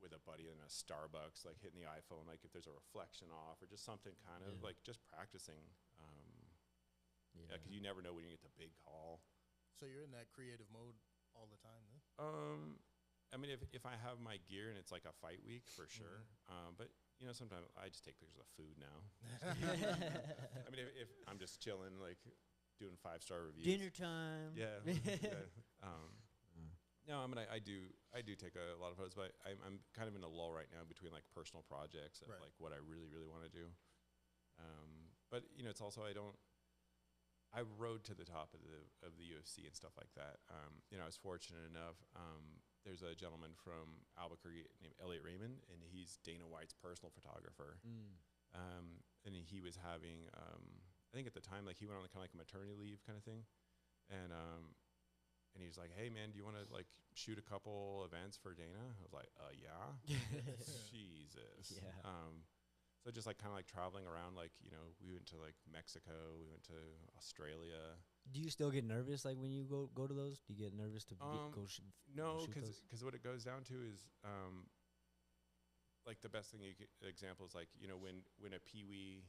with a buddy in a Starbucks, like hitting the iPhone, like if there's a reflection off or just something kind of like just practicing. Because you never know when you get the big call. So you're in that creative mode all the time then? I mean, if I have my gear and it's like a fight week, for sure. But, sometimes I just take pictures of food now. I mean, if I'm just chilling, like doing 5-star reviews. Dinner time. Yeah. No, I mean, I do take a lot of photos, but I'm kind of in a lull right now between like personal projects and like what I really, really want to do. But it's also I rode to the top of the UFC and stuff like that. I was fortunate enough. There's a gentleman from Albuquerque named Elliot Raymond, and he's Dana White's personal photographer. And he was having, I think at the time, like he went on kind of like a maternity leave kind of thing, and he's like, hey man, do you want to like shoot a couple events for Dana? I was like, yeah. Jesus. Yeah. So just like kind of like traveling around, like, we went to like Mexico, we went to Australia. Do you still get nervous like when you go to those? Do you get nervous to go shoot? No, because what it goes down to is like the best thing example is like, when a peewee,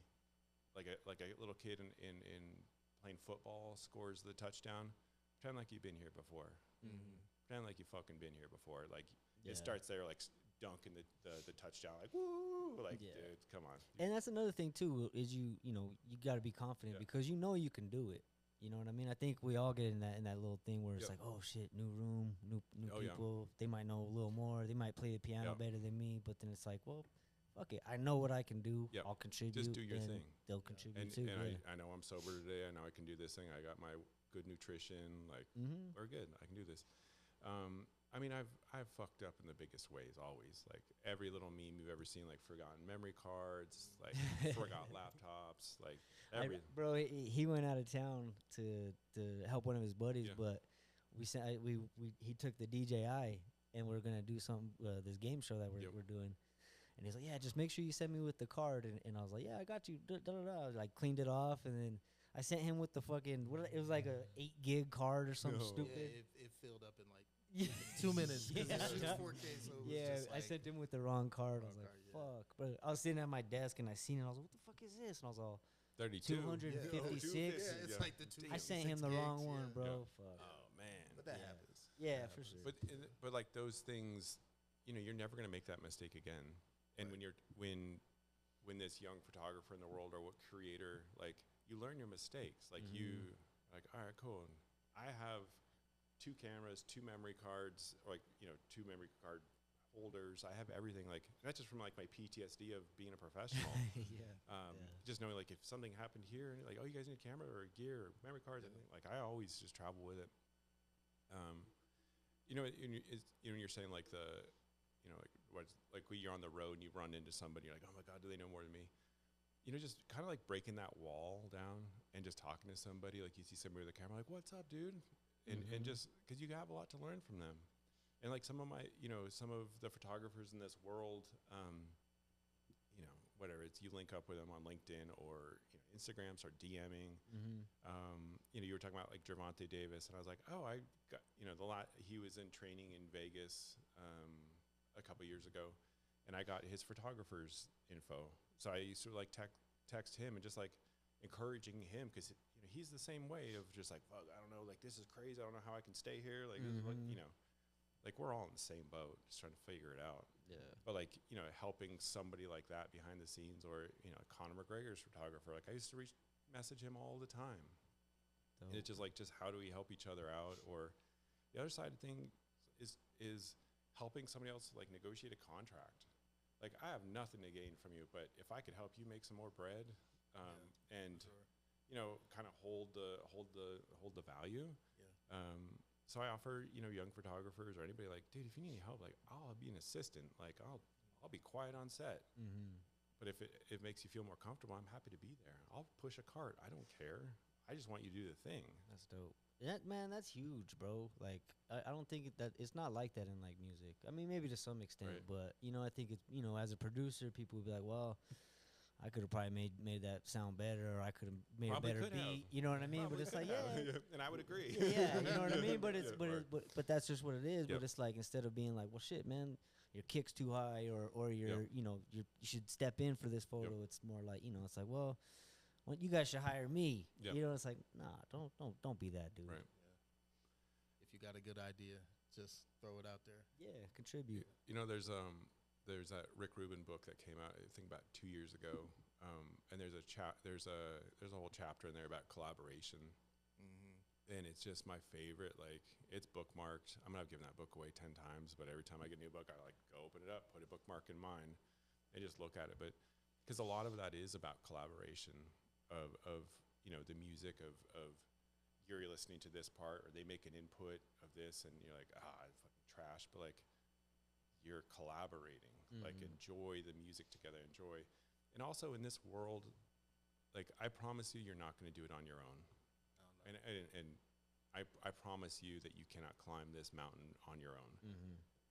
like a little kid in playing football scores the touchdown. Pretend like you've been here before. Pretend like you fucking been here before. Like it starts there, like dunking the touchdown, like woo, like dude, come on. And that's another thing too is you got to be confident because you can do it. You know what I mean? I think we all get in that little thing where it's like, oh shit, new room, new people. They might know a little more. They might play the piano better than me. But then it's like, well, fuck it. I know what I can do. I'll contribute. Just do your thing. They'll contribute too. And I know I'm sober today. I know I can do this thing. I got my good nutrition, like we're good. I can do this. I mean, I've fucked up in the biggest ways always. Like every little meme you've ever seen, like forgotten memory cards, like forgot laptops, like everything. Bro, he went out of town to help one of his buddies, but he took the DJI and we're gonna do something this game show that we're doing. And he's like, yeah, just make sure you send me with the card. And I was like, yeah, I got you. I like cleaned it off, and then I sent him with the fucking it was like a 8 gig card or something stupid. Yeah, it filled up in like 2 minutes. It's 4K, so it was just I sent him with the wrong card. I was like, fuck. But I was sitting at my desk and I seen it. I was like, what the fuck is this? And I was all 32. 256. Yeah, it's like the 256. I sent him the wrong one, bro. Fuck. Oh man. But that happens. Yeah, for sure. But like those things, you're never gonna make that mistake again. And when this young photographer in the world or what creator, like you learn your mistakes. Like you like, all right, cool. And I have 2 cameras, 2 memory cards, or like 2 memory card holders. I have everything. Like that's just from like my PTSD of being a professional. Just knowing like if something happened here and like, oh, you guys need a camera or a gear or memory cards. Like I always just travel with it. When you're saying like like when you're on the road and you run into somebody, you're like, oh my God, do they know more than me? Just kind of like breaking that wall down and just talking to somebody. Like you see somebody with a camera, like, what's up, dude? And just because you have a lot to learn from them. And like some of the photographers in this world, whatever, it's you link up with them on LinkedIn or Instagram, start DMing. You were talking about like Gervonta Davis, and I was like, oh, I got, he was in training in Vegas a couple years ago, and I got his photographer's info. So I used to like text him and just like encouraging him because he's the same way of just like, fuck, I don't know, like this is crazy. I don't know how I can stay here. Like, like we're all in the same boat, just trying to figure it out. Yeah. But like, helping somebody like that behind the scenes, or Conor McGregor's photographer. Like I used to message him all the time. And it's just like, how do we help each other out? Or the other side of things, is helping somebody else like negotiate a contract. Like I have nothing to gain from you, but if I could help you make some more bread, and you know, kind of hold the value. Yeah. So I offer, you know, young photographers or anybody like, dude, if you need any help, like I'll be an assistant. Like I'll be quiet on set. But if it makes you feel more comfortable, I'm happy to be there. I'll push a cart. I don't care. I just want you to do the thing. That's dope. That, man, that's huge, bro. Like, I don't think that it's not like that in like music. I mean, maybe to some extent, Right. but you know, I think it's, you know, as a producer, people would be like, well, I could have probably made that sound better, or I could have made Probably a better could have. beat. You know what I mean? Probably but it's like, could have. yeah, And I would agree. yeah, you know what I mean. But it's Yeah, but that's just what it is. Yep. But it's like, instead of being like, well, shit, man, your kick's too high, or your Yep. you know, you should step in for this photo. It's more like, you know, it's like, well, you guys should hire me. Yep. You know, it's like, nah, don't be that dude. Right. If you got a good idea, just throw it out there. Yeah, contribute. You know, there's that Rick Rubin book that came out, I think about 2 years ago, and there's a whole chapter in there about collaboration, and it's just my favorite. Like, it's bookmarked. I mean, I've given that book away 10 times, but every time I get a new book, I like go open it up, put a bookmark in mine, and just look at it. But because a lot of that is about collaboration of you know, the music of you're listening to this part, or they make an input of this, and you're like, fucking trash, but like you're collaborating. Like, enjoy the music together, enjoy. And also in this world, like, I promise you, you're not going to do it on your own. And I promise you that you cannot climb this mountain on your own.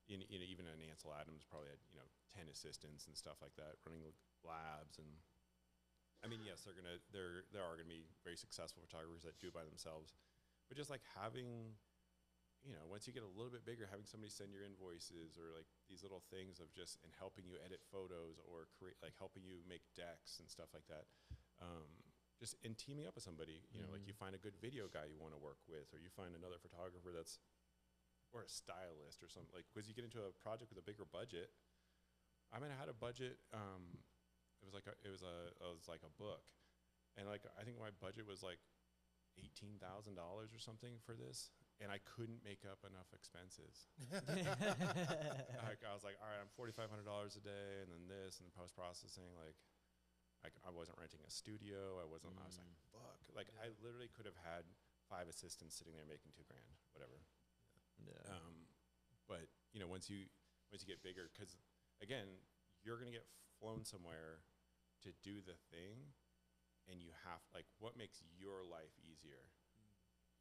In even an Ansel Adams probably had, you know, 10 assistants and stuff like that running labs. And I mean, yes, there are gonna be very successful photographers that do it by themselves, but just like having, you know, once you get a little bit bigger, having somebody send your invoices, or like these little things of just, and helping you edit photos, or create, like helping you make decks and stuff like that. Just in teaming up with somebody, you know, like you find a good video guy you want to work with, or you find another photographer or a stylist or something, like, because you get into a project with a bigger budget. I mean, I had a budget, it was like a book, and like, I think my budget was like $18,000 or something for this, and I couldn't make up enough expenses. Like, I was like, all right, I'm $4,500 a day, and then this, and post-processing, like I wasn't renting a studio. I was like, fuck. Like, I literally could have had 5 assistants sitting there making $2,000, whatever. Yeah. But you know, once you get bigger, because again, you're gonna get flown somewhere to do the thing, and you have, like, what makes your life easier?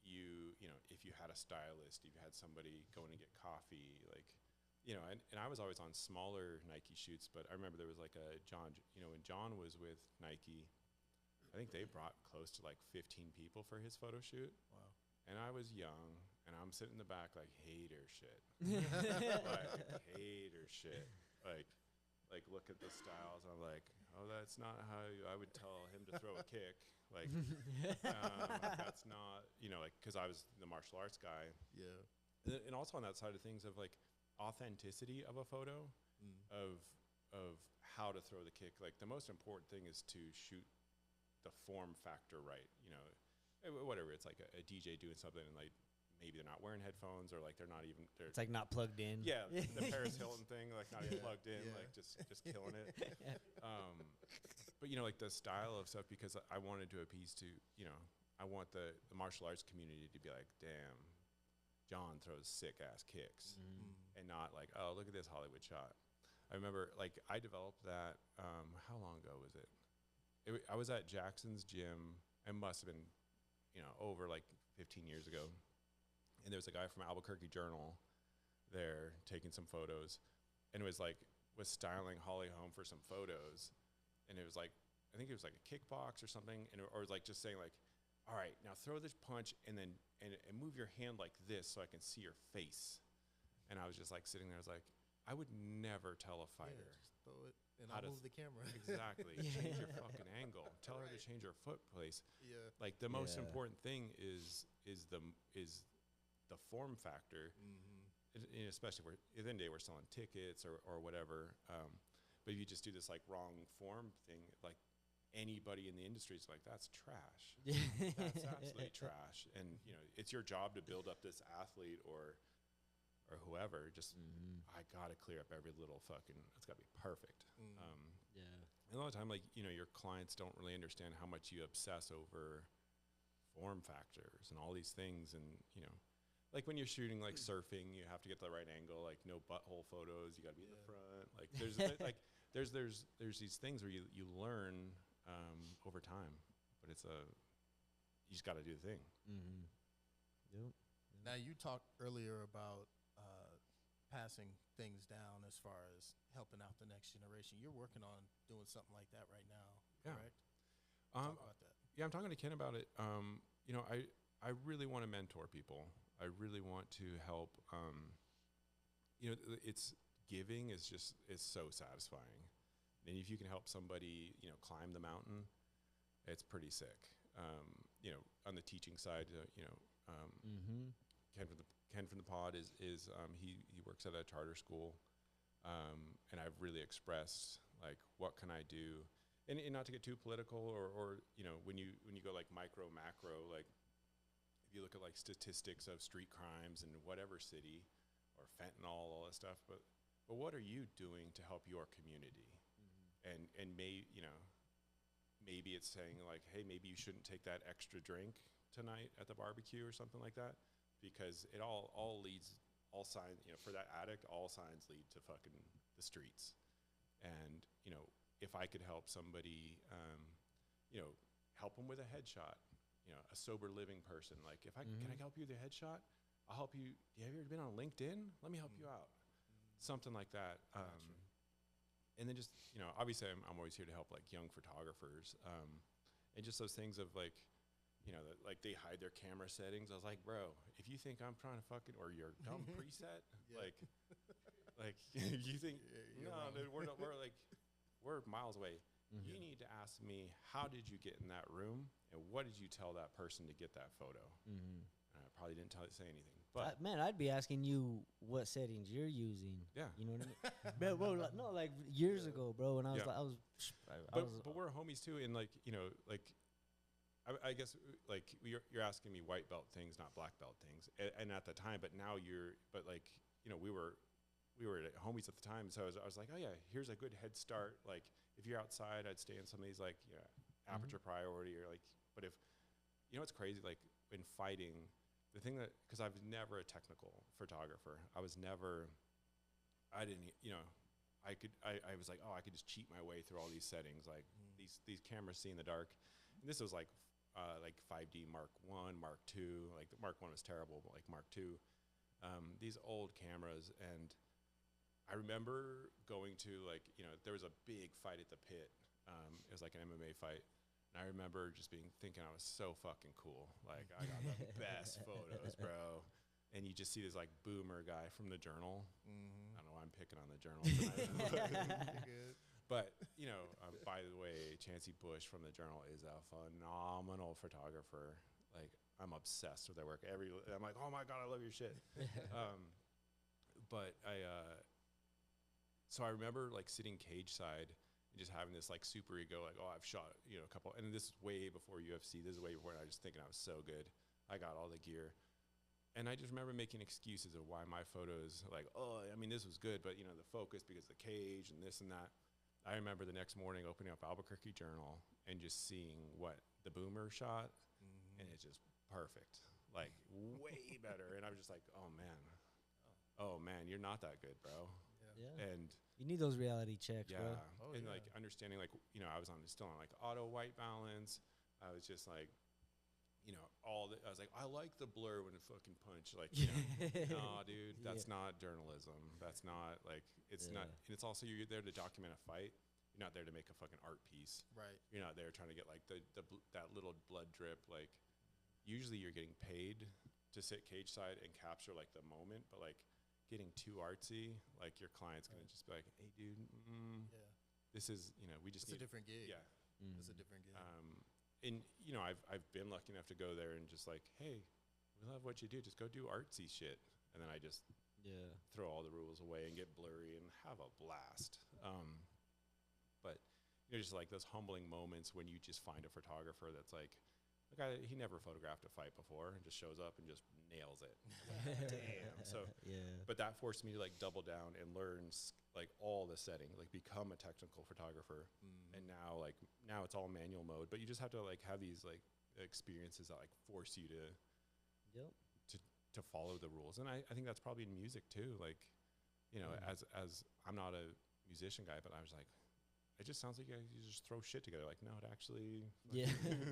You know, if you had a stylist, if you had somebody going to get coffee, like, you know, and I was always on smaller Nike shoots, but I remember there was like a John, you know, when John was with Nike, I think they brought close to like 15 people for his photo shoot. Wow. And I was young, and I'm sitting in the back like, hater shit. Like, hater shit. Like look at the styles. I'm like, oh, that's not how I would tell him to throw a kick. Like, that's not, you know, like, because I was the martial arts guy. Yeah. And also on that side of things of like authenticity of a photo, of how to throw the kick. Like, the most important thing is to shoot the form factor right. You know, whatever, it's like a DJ doing something, and like maybe they're not wearing headphones, or like they're not even, It's like not plugged in. yeah, the Paris Hilton thing, like not even plugged in, Yeah. like just killing it. But you know, like the style of stuff, because I wanted to appease to, you know, I want the martial arts community to be like, damn, John throws sick ass kicks, and not like, oh, look at this Hollywood shot. I remember, like, I developed that, how long ago was it? I was at Jackson's gym. It must have been, you know, over like 15 years ago. And there was a guy from Albuquerque Journal there taking some photos, and it was styling Holly home for some photos. And it was like, I think it was like a kickbox or something, or it was like just saying like, all right, now throw this punch, and then and move your hand like this so I can see your face. And I was just like sitting there, I was like, I would never tell a fighter. Yeah, just throw it, and how I'll to move the camera. Exactly. Change your fucking angle. Tell her to change her foot place. Yeah. Like, the most Yeah. important thing is the form factor. And especially if at the end of the day we're selling tickets or whatever. But if you just do this like wrong form thing, like, anybody in the industry is like, that's trash. That's absolutely trash. And you know, it's your job to build up this athlete or or whoever, just I gotta clear up every little fucking. It's gotta be perfect. Yeah. And a lot of time, like, you know, your clients don't really understand how much you obsess over form factors and all these things. And, you know, like when you're shooting like surfing, you have to get the right angle, like no butthole photos, you got to be in the front. Like there's there's these things where you learn over time, but you just got to do the thing. Yep. Now, you talked earlier about passing things down as far as helping out the next generation. You're working on doing something like that right now, correct? Talk about that. Yeah, I'm talking to Ken about it. You know, I really want to mentor people. I really want to help. You know, it's giving is so satisfying. And if you can help somebody, you know, climb the mountain, it's pretty sick. You know, on the teaching side, you know, Ken from the pod is he works at a charter school, and I've really expressed like what can I do, and not to get too political or you know when you go like micro macro, like if you look at like statistics of street crimes in whatever city or fentanyl, all that stuff, but what are you doing to help your community? And you know, maybe it's saying like, hey, maybe you shouldn't take that extra drink tonight at the barbecue or something like that, because it all signs, you know, for that addict, all signs lead to fucking the streets. And, you know, if I could help somebody, you know, help them with a headshot, you know, a sober living person, like if can I help you with a headshot? I'll help you. Have you ever been on LinkedIn? Let me help you out. Something like that. And then just, you know, obviously I'm always here to help like young photographers. And just those things of like, you know, that, like they hide their camera settings. I was like, bro, if you think I'm trying to fucking, or your dumb preset, like you think, no, dude, we're like, we're miles away. You need to ask me, how did you get in that room? And what did you tell that person to get that photo? I probably didn't say anything. But man, I'd be asking you what settings you're using. Yeah. You know what I mean? But, bro, like, no, like years ago, bro, when I was but we're homies too. And like, you know, like, I guess like you're asking me white belt things, not black belt things. And at the time, but now but like, you know, we were homies at the time. So I was like, oh yeah, here's a good head start. Like if you're outside, I'd stay in some of these like, you know, aperture priority or like, but if, you know, it's crazy. Like in fighting, the thing that, cause I was never a technical photographer. I was never, I didn't, you know, I was like, oh, I could just cheat my way through all these settings. Like these cameras see in the dark. And this was like 5D Mark 1, Mark 2, like the Mark 1 was terrible, but like Mark 2, these old cameras. And I remember going to like, you know, there was a big fight at the pit. It was like an MMA fight. And I remember just thinking I was so fucking cool. Like I got the best photos, bro. And you just see this like boomer guy from the Journal. I don't know why I'm picking on the Journal tonight. But, you know, by the way, Chancey Bush from the Journal is a phenomenal photographer. Like, I'm obsessed with their work. I'm like, oh my God, I love your shit. But so I remember like sitting cage side and just having this like super ego, like, oh, I've shot, you know, a couple, and this is way before UFC. This is way before, and I was just thinking I was so good. I got all the gear. And I just remember making excuses of why my photos, like, oh, I mean, this was good, but, you know, the focus because of the cage and this and that. I remember the next morning opening up Albuquerque Journal and just seeing what the boomer shot, and it's just perfect, like way better. And I was just like, oh man, you're not that good, bro. Yeah. And you need those reality checks, yeah, bro. and like understanding, like, you know, I was still on like auto white balance. I was just like, you know, I was like, I like the blur when it fucking punch. Like, you know, no, dude, that's not journalism. That's not like, it's not. And it's also, you're there to document a fight. You're not there to make a fucking art piece. Right. You're not there trying to get like that little blood drip. Like, usually you're getting paid to sit cage side and capture like the moment, but like getting too artsy, like your client's gonna just be like, hey, dude, this is, you know, we just need a different gig. Yeah. It's a different gig. And, you know, I've been lucky enough to go there and just like, hey, we love what you do. Just go do artsy shit. And then I just throw all the rules away and get blurry and have a blast. But, you know, just like those humbling moments when you just find a photographer that's like, he never photographed a fight before and just shows up and just nails it. Damn. So, yeah. but that forced me to like double down and learn like all the setting, like become a technical photographer. And now it's all manual mode, but you just have to like have these like experiences that like force you to Yep. to follow the rules. And I think that's probably in music too. Like, you know, as I'm not a musician guy, but I was like, it just sounds like you just throw shit together. Like, no, it actually. Yeah.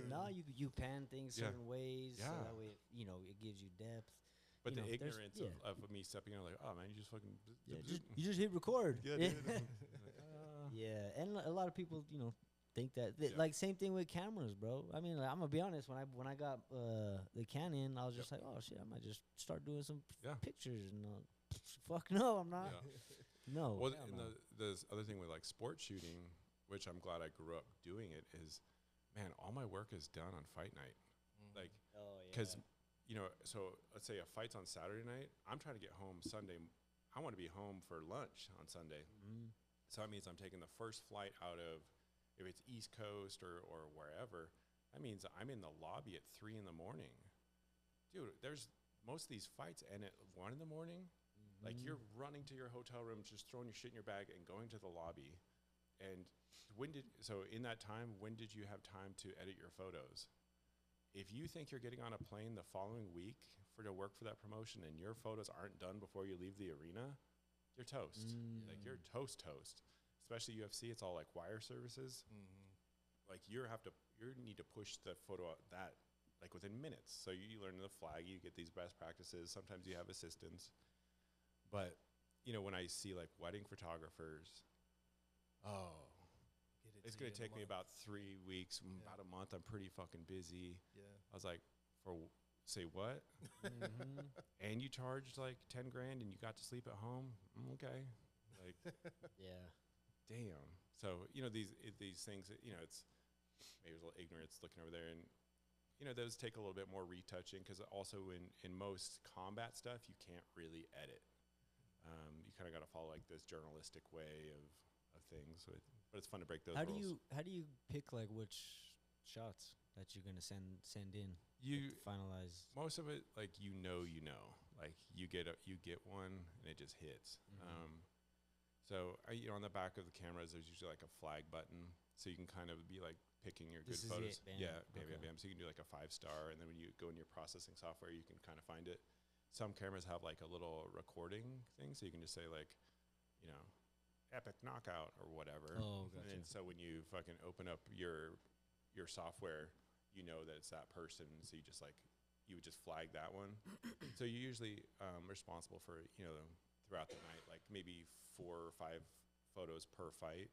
No, you pan things Yeah. certain ways. So Yeah. that way, you know, it gives you depth. But You the know, there's- ignorance yeah. of me stepping out, like, oh man, you just fucking. Yeah, you just hit record. Yeah, Yeah. dude. Yeah, and a lot of people, you know, think that Yeah. like same thing with cameras, bro. I mean, like, I'm gonna be honest. When I got the Canon, I was just like, oh shit, I might just start doing some Yeah. pictures. And fuck no, I'm not. Yeah. No. Well, hell and no. the other thing with like sport shooting, which I'm glad I grew up doing it, is, man, all my work is done on fight night. Like, Oh yeah. because, you know, so let's say a fight's on Saturday night. I'm trying to get home Sunday. I want to be home for lunch on Sunday. So that means I'm taking the first flight out of, if it's East Coast or wherever, that means I'm in the lobby at 3 in the morning. Dude, there's most of these fights end at 1 in the morning. Like, you're running to your hotel room, just throwing your shit in your bag and going to the lobby. And so in that time, when did you have time to edit your photos? If you think you're getting on a plane the following week to work for that promotion and your photos aren't done before you leave the arena, you're toast. Like, you're toast. Especially UFC, it's all like wire services. Like, you need to push the photo out that like within minutes. So you learn the flag, you get these best practices. Sometimes you have assistants. But, you know, when I see like wedding photographers, it's going to take me about 3 weeks, about a month. I'm pretty fucking busy. Yeah. I was like, say what? And you charged like 10 grand and you got to sleep at home? Okay. Like, Yeah. damn. So, you know, these things, you know, it's maybe a little ignorance looking over there. And, you know, those take a little bit more retouching because also in most combat stuff, you can't really edit. You kind of got to follow like this journalistic way of things. So but it's fun to break those rules. How do you pick like which shots that you're gonna send in? You Finalize. most of it, like, you know, like you get one and it just hits. So you know, on the back of the cameras, there's usually like a flag button, so you can kind of be like picking your This good is photos. it, bam. Yeah, bam, Okay. bam, bam. So you can do like a 5-star, and then when you go in your processing software, you can kind of find it. Some cameras have like a little recording thing, so you can just say like, you know, epic knockout or whatever. Oh, And gotcha. then so when you fucking open up your software, you know that it's that person. So you would just flag that one. So you're usually responsible for, you know, throughout the night, like maybe 4 or 5 photos per fight,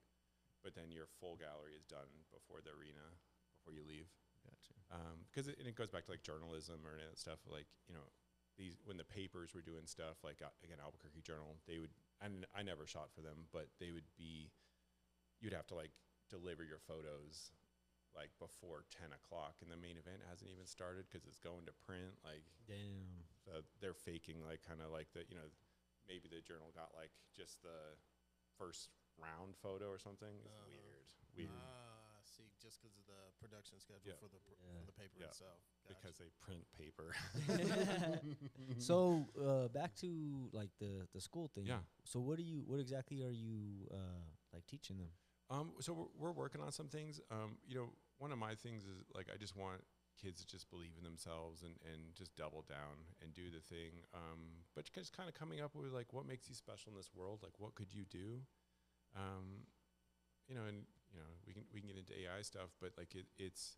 but then your full gallery is done before the arena, before you leave. Gotcha. Because it goes back to like journalism or any of that stuff. Like, you know, when the papers were doing stuff, like again, Albuquerque Journal, they would, and I never shot for them, but you'd have to like deliver your photos like before 10 o'clock, and the main event hasn't even started because it's going to print. Like, Damn. they're faking like kind of like the, you know, maybe the Journal got like just the first round photo or something. It's weird. See, just because of the production schedule Yeah. for the paper Yeah. itself. Because they print paper. So back to like the school thing. Yeah. So what exactly are you like teaching them? So we're working on some things. You know, one of my things is like I just want kids to just believe in themselves and just double down and do the thing. But just kind of coming up with like what makes you special in this world. Like, what could you do? You know, and you know we can get into AI stuff, but like it's.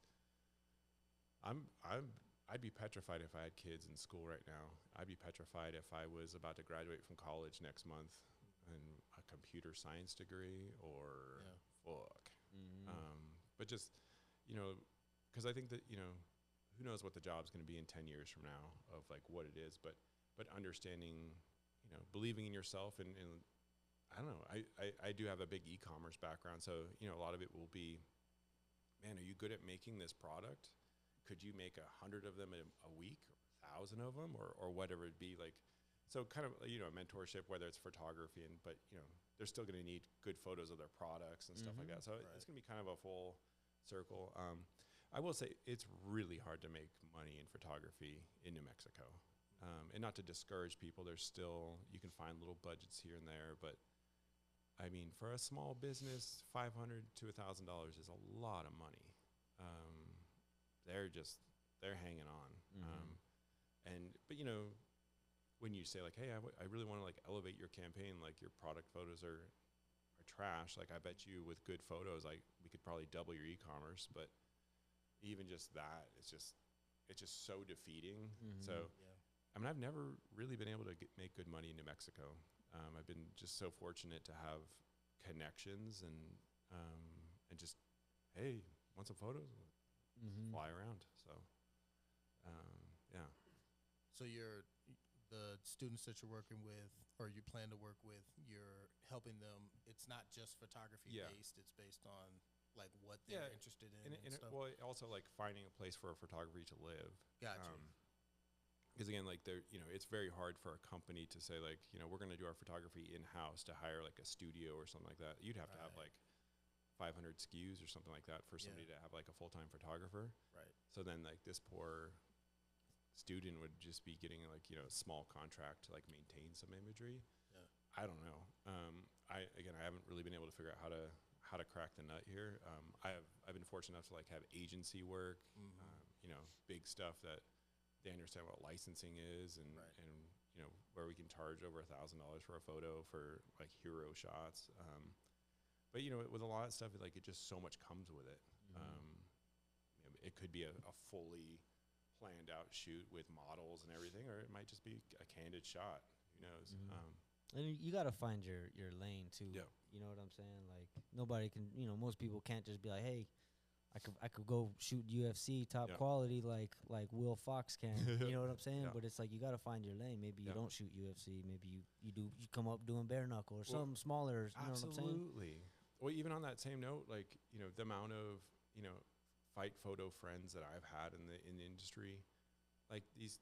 I'd be petrified if I had kids in school right now. I'd be petrified if I was about to graduate from college next month and a computer science degree or fuck. But just, you know, because I think that, you know, who knows what the job's going to be in 10 years from now of like what it is, but understanding, you know, believing in yourself and I don't know. I do have a big e-commerce background, so, you know, a lot of it will be, man, are you good at making this product? Could you make 100 of them a week, 1,000 of them, or whatever it be? Like, so kind of, you know, mentorship, whether it's photography, but, you know, they're still going to need good photos of their products and stuff like that. So it's going to be kind of a full circle. I will say it's really hard to make money in photography in New Mexico. And not to discourage people, there's still, you can find little budgets here and there, but I mean, for a small business, $500 to $1,000 is a lot of money. They're hanging on. But you know, when you say like, hey, I really want to like elevate your campaign, like your product photos are trash. Like I bet you with good photos, like we could probably double your e-commerce, but even just that, it's just so defeating. So, I mean, I've never really been able to make good money in New Mexico. I've been just so fortunate to have connections and just, hey, want some photos? Fly around. So, yeah. So the students that you're working with, or you plan to work with, you're helping them. It's not just photography based. It's based on like what they're interested in and stuff. Well, also like finding a place for a photography to live. Gotcha. Because again, like it's very hard for a company to say like, we're going to do our photography in-house to hire like a studio or something like that. You'd have to have like 500 SKUs or something like that for somebody to have like a full-time photographer. Right. So then like this poor student would just be getting like, a small contract to like maintain some imagery. Yeah. I don't know. I haven't really been able to figure out how to crack the nut here. I've been fortunate enough to like have agency work, big stuff that they understand what licensing is and where we can charge over $1,000 for a photo for like hero shots. But with a lot of stuff, like it just so much comes with it. It could be a fully planned out shoot with models and everything, or it might just be a candid shot. Who knows? And you got to find your lane too. Yeah. You know what I'm saying? Like nobody can, most people can't just be like, hey, I could go shoot UFC top quality like Will Fox can. You know what I'm saying? But it's like you got to find your lane. Maybe you don't shoot UFC. Maybe you come up doing bare knuckle or something smaller. You know what I'm saying? Absolutely. Well, even on that same note, like the amount of fight photo friends that I've had in the industry, like these.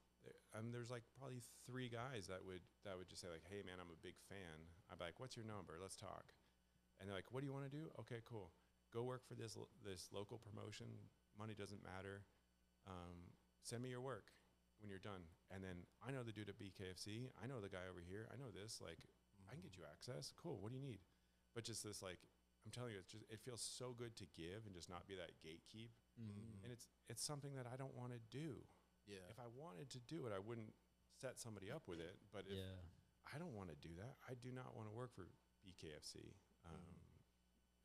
There's like probably 3 guys that would just say like, hey man, I'm a big fan. I'm like, what's your number? Let's talk. And they're like, what do you want to do? Okay, cool. Go work for this local promotion. Money doesn't matter. Send me your work when you're done. And then I know the dude at BKFC. I know the guy over here. I know this. Like, I can get you access. Cool. What do you need? But just this, like, I'm telling you, it feels so good to give and just not be that gatekeep. And it's something that I don't want to do. Yeah. If I wanted to do it, I wouldn't set somebody up with it. But if I don't want to do that, I do not want to work for BKFC.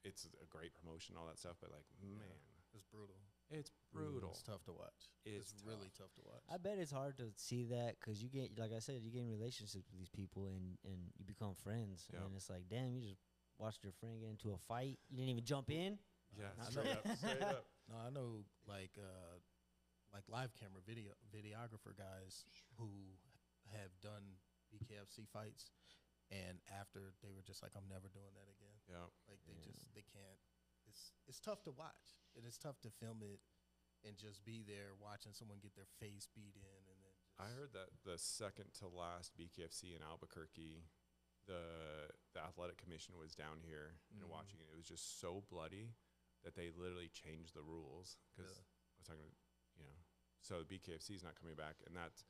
It's a great promotion, all that stuff, but like, man, it's brutal. It's brutal. It's tough to watch. It's really tough to watch. I bet it's hard to see that because you get, like I said, you gain relationships with these people and you become friends. And it's like, damn, you just watched your friend get into a fight. You didn't even jump in. Yeah, straight up. No, I know like live camera videographer guys who have done BKFC fights, and after they were just like, I'm never doing that again. Yeah. Like they can't. It's tough to watch, and it's tough to film it and just be there watching someone get their face beat in, and then. I heard that the second to last BKFC in Albuquerque, the athletic commission was down here and watching it. It was just so bloody that they literally changed the rules because I was talking to, so the BKFC is not coming back, and that's,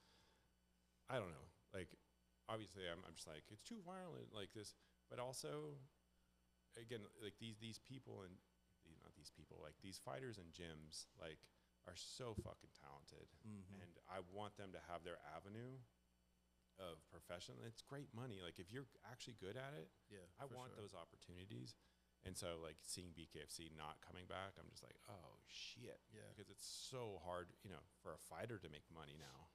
I don't know, like obviously I'm just like, it's too violent like this, but also again, like these people and not these people, like these fighters and gyms like are so fucking talented, and I want them to have their avenue of profession. It's great money. Like if you're actually good at it, I want those opportunities. And so like seeing BKFC not coming back, I'm just like, oh shit. Yeah. Because it's so hard, for a fighter to make money now.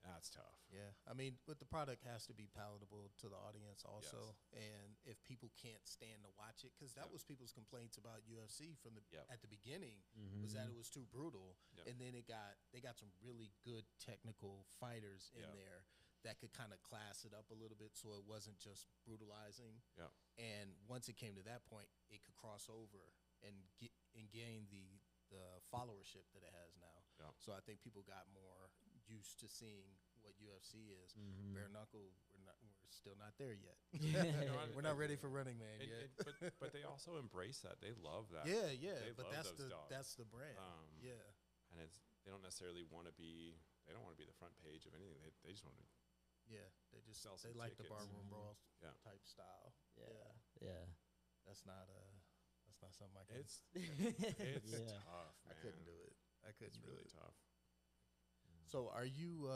That's tough. Yeah. I mean, but the product has to be palatable to the audience also. Yes. And if people can't stand to watch it, because that was people's complaints about UFC from at the beginning, was that it was too brutal. And then they got some really good technical fighters in there that could kind of class it up a little bit so it wasn't just brutalizing. Yeah. And once it came to that point, it could cross over and gain the followership that it has now. Yeah. So I think people got more used to seeing what UFC is. Bare knuckle, we're we're still not there yet. No, We're not ready for Running Man yet. But they also embrace that. They love that. Yeah. They But love that's those dogs. that's the brand. Yeah. And they don't necessarily want to be. They don't want to be the front page of anything. They just want to. Yeah. Sell They some like the tickets. barroom brawl Yeah. type style. Yeah. That's not something I can. It's Yeah. tough, man. I couldn't do it. It's really tough. So, are you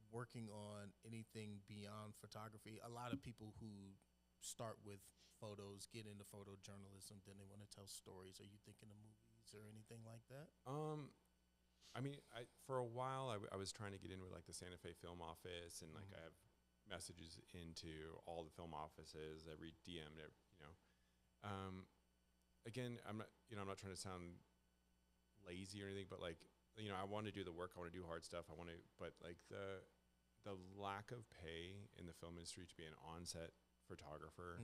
working on anything beyond photography? A lot of people who start with photos get into photojournalism, then they want to tell stories. Are you thinking of movies or anything like that? I mean, for a while I was trying to get in with like the Santa Fe Film Office, and like I have messages into all the film offices. Every DM, again, I'm not trying to sound lazy or anything, but like, I want to do the work. I want to do hard stuff. But like the lack of pay in the film industry to be an on-set photographer,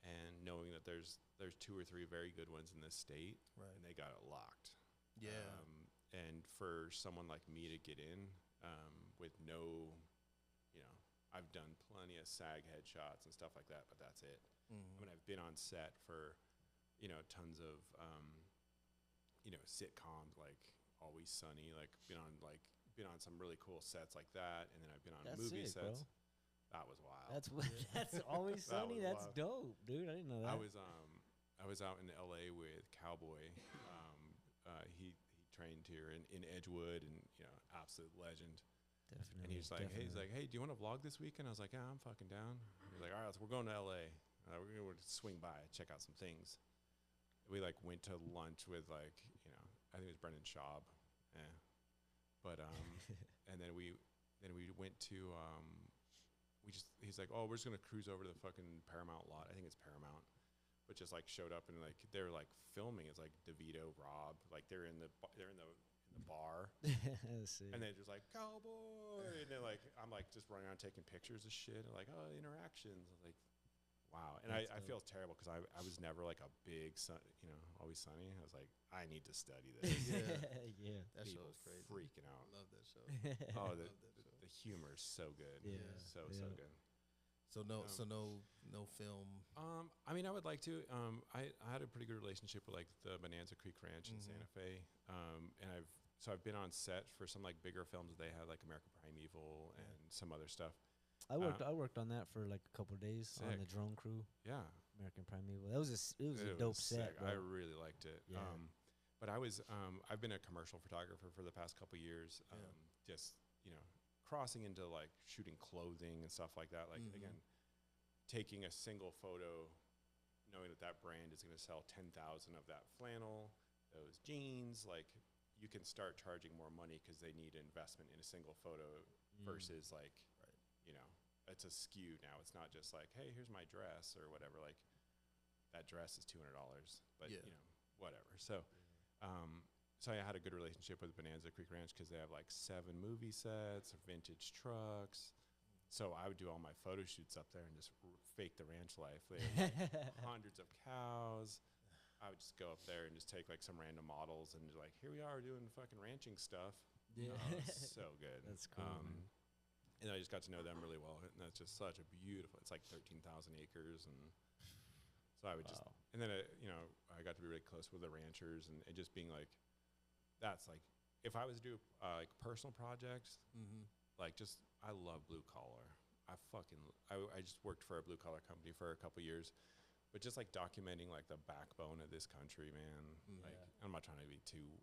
and knowing that there's 2 or 3 very good ones in this state, Right. and they got it locked. Yeah. And for someone like me to get in with no, I've done plenty of SAG headshots and stuff like that, but that's it. I mean, I've been on set for, tons of, sitcoms like Always Sunny, like been on some really cool sets like that, and then I've been on movie sick, sets. bro. That was wild. That's Always That Sunny. was That's wild. dope, dude. I didn't know that. I was out in LA with Cowboy. He trained here in Edgewood, and absolute legend. Definitely. And he's like, hey, do you want to vlog this weekend? I was like, yeah, I'm fucking down. He's like, all right, so we're going to LA. We're gonna swing by, check out some things. We like went to lunch with like, I think it was Brendan Schaub. But and then we went to he's like, oh, we're just gonna cruise over to the fucking Paramount lot. I think it's Paramount. But just like showed up, and like they're like filming. It's like DeVito, Rob, like they're in the bar, and then just like Cowboy, and then like I'm like just running around taking pictures of shit, and like interactions. I was like, wow. And I feel terrible because I was never like a big Always Sunny. I was like, I need to study this. Yeah. That show People is crazy. freaking out. I love that show. Oh, Love the that show. the humor is so good. Yeah. So good. So no film. I mean, I would like to. I had a pretty good relationship with like the Bonanza Creek Ranch in Santa Fe, and I've been on set for some like bigger films that they had, like American Primeval and some other stuff. I worked on that for like a couple of days on the drone crew. Yeah, American Primeval. It was a dope set. I really liked it. Yeah. But I've been a commercial photographer for the past couple of years. Just crossing into like shooting clothing and stuff like that. Like again, taking a single photo, knowing that brand is going to sell 10,000 of that flannel, those jeans. Like you can start charging more money because they need investment in a single photo versus like, it's a SKU now. It's not just like, hey, here's my dress or whatever. Like that dress is $200, but whatever. So, so I had a good relationship with Bonanza Creek Ranch because they have like 7 movie sets, vintage trucks. So I would do all my photo shoots up there and just fake the ranch life. They had like hundreds of cows. I would just go up there and just take like some random models and like, here we are doing fucking ranching stuff. Yeah. So good. That's cool. And I just got to know them really well. And that's just such a beautiful, it's like 13,000 acres. And so I would just, and then, I got to be really close with the ranchers and just being like, that's like, if I was to do like personal projects, like just, I love blue collar. I just worked for a blue collar company for a couple years, but just like documenting like the backbone of this country, man. Like I'm not trying to be too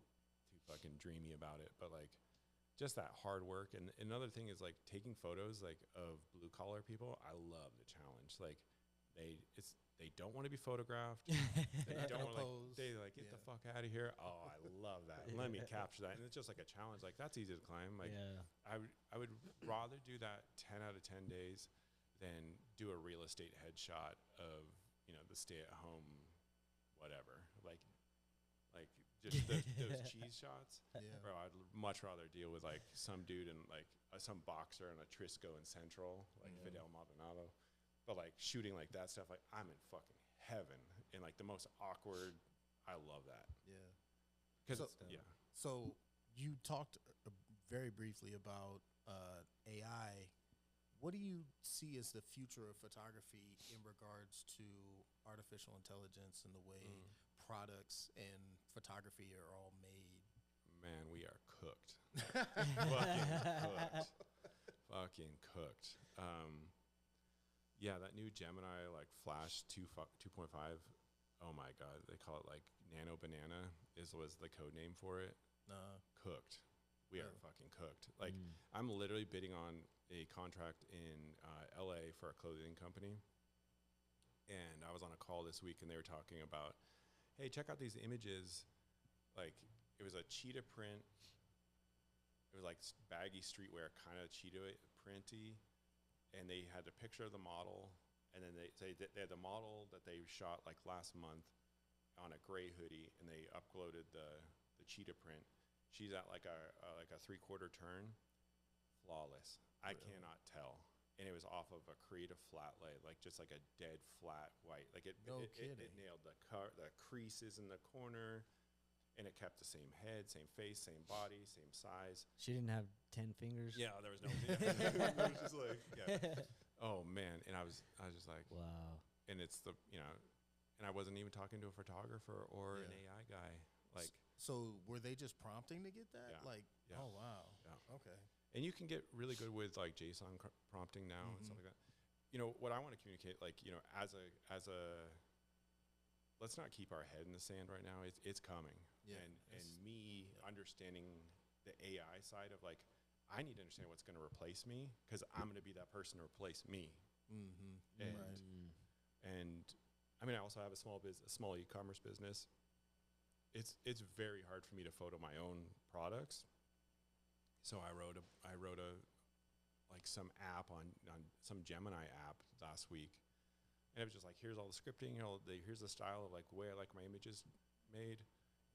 fucking dreamy about it, but like just that hard work. And another thing is like taking photos like of blue collar people. I love the challenge. Like they don't want to be photographed. They don't want to get the fuck out of here. Oh, I love that. Let me capture that. And it's just like a challenge. Like that's easy to climb. Like I would rather do that 10 out of 10 days than do a real estate headshot of, the stay at home, whatever. Like just those cheese shots. Bro, I'd much rather deal with like some dude and like some boxer in a Trisco in Central, like Fidel Maldonado. But like shooting like that stuff, like I'm in fucking heaven, and like the most awkward. I love that. Yeah. Because So you talked very briefly about AI what do you see as the future of photography in regards to artificial intelligence and the way products and photography are all made? Man, we are cooked. Fucking cooked. Yeah, that new Gemini like Flash 2.5. Oh my God, they call it like Nano Banana was the code name for it. Cooked. We are fucking cooked. Like I'm literally bidding on a contract in LA for a clothing company. And I was on a call this week and they were talking about, hey, check out these images. Like it was a cheetah print. It was like baggy streetwear, kind of cheetah printy. And they had a picture of the model. And then they had the model that they shot like last month on a gray hoodie, and they uploaded the cheetah print. She's at like a 3/4 turn, flawless. I cannot tell, and it was off of a creative flat lay, like just like a dead flat white. Like it nailed the creases in the corner, and it kept the same head, same face, same body, same size. She didn't have 10 fingers. Yeah, there was no. It was just like, yeah. Oh man, and I was just like, wow. And it's and I wasn't even talking to a photographer or an AI guy. Like, so were they just prompting to get that? Yeah. Like, oh wow, okay. And you can get really good with like JSON prompting now and stuff like that. What I want to communicate, like, as a let's not keep our head in the sand right now. It's coming. Yeah. And me understanding the AI side of like, I need to understand what's going to replace me because I'm going to be that person to replace me. And I mean, I also have a small e-commerce business. It's very hard for me to photo my own products. So I wrote a like some app on some Gemini app last week. And it was just like, here's all the scripting, here's the style of like where I like my images made,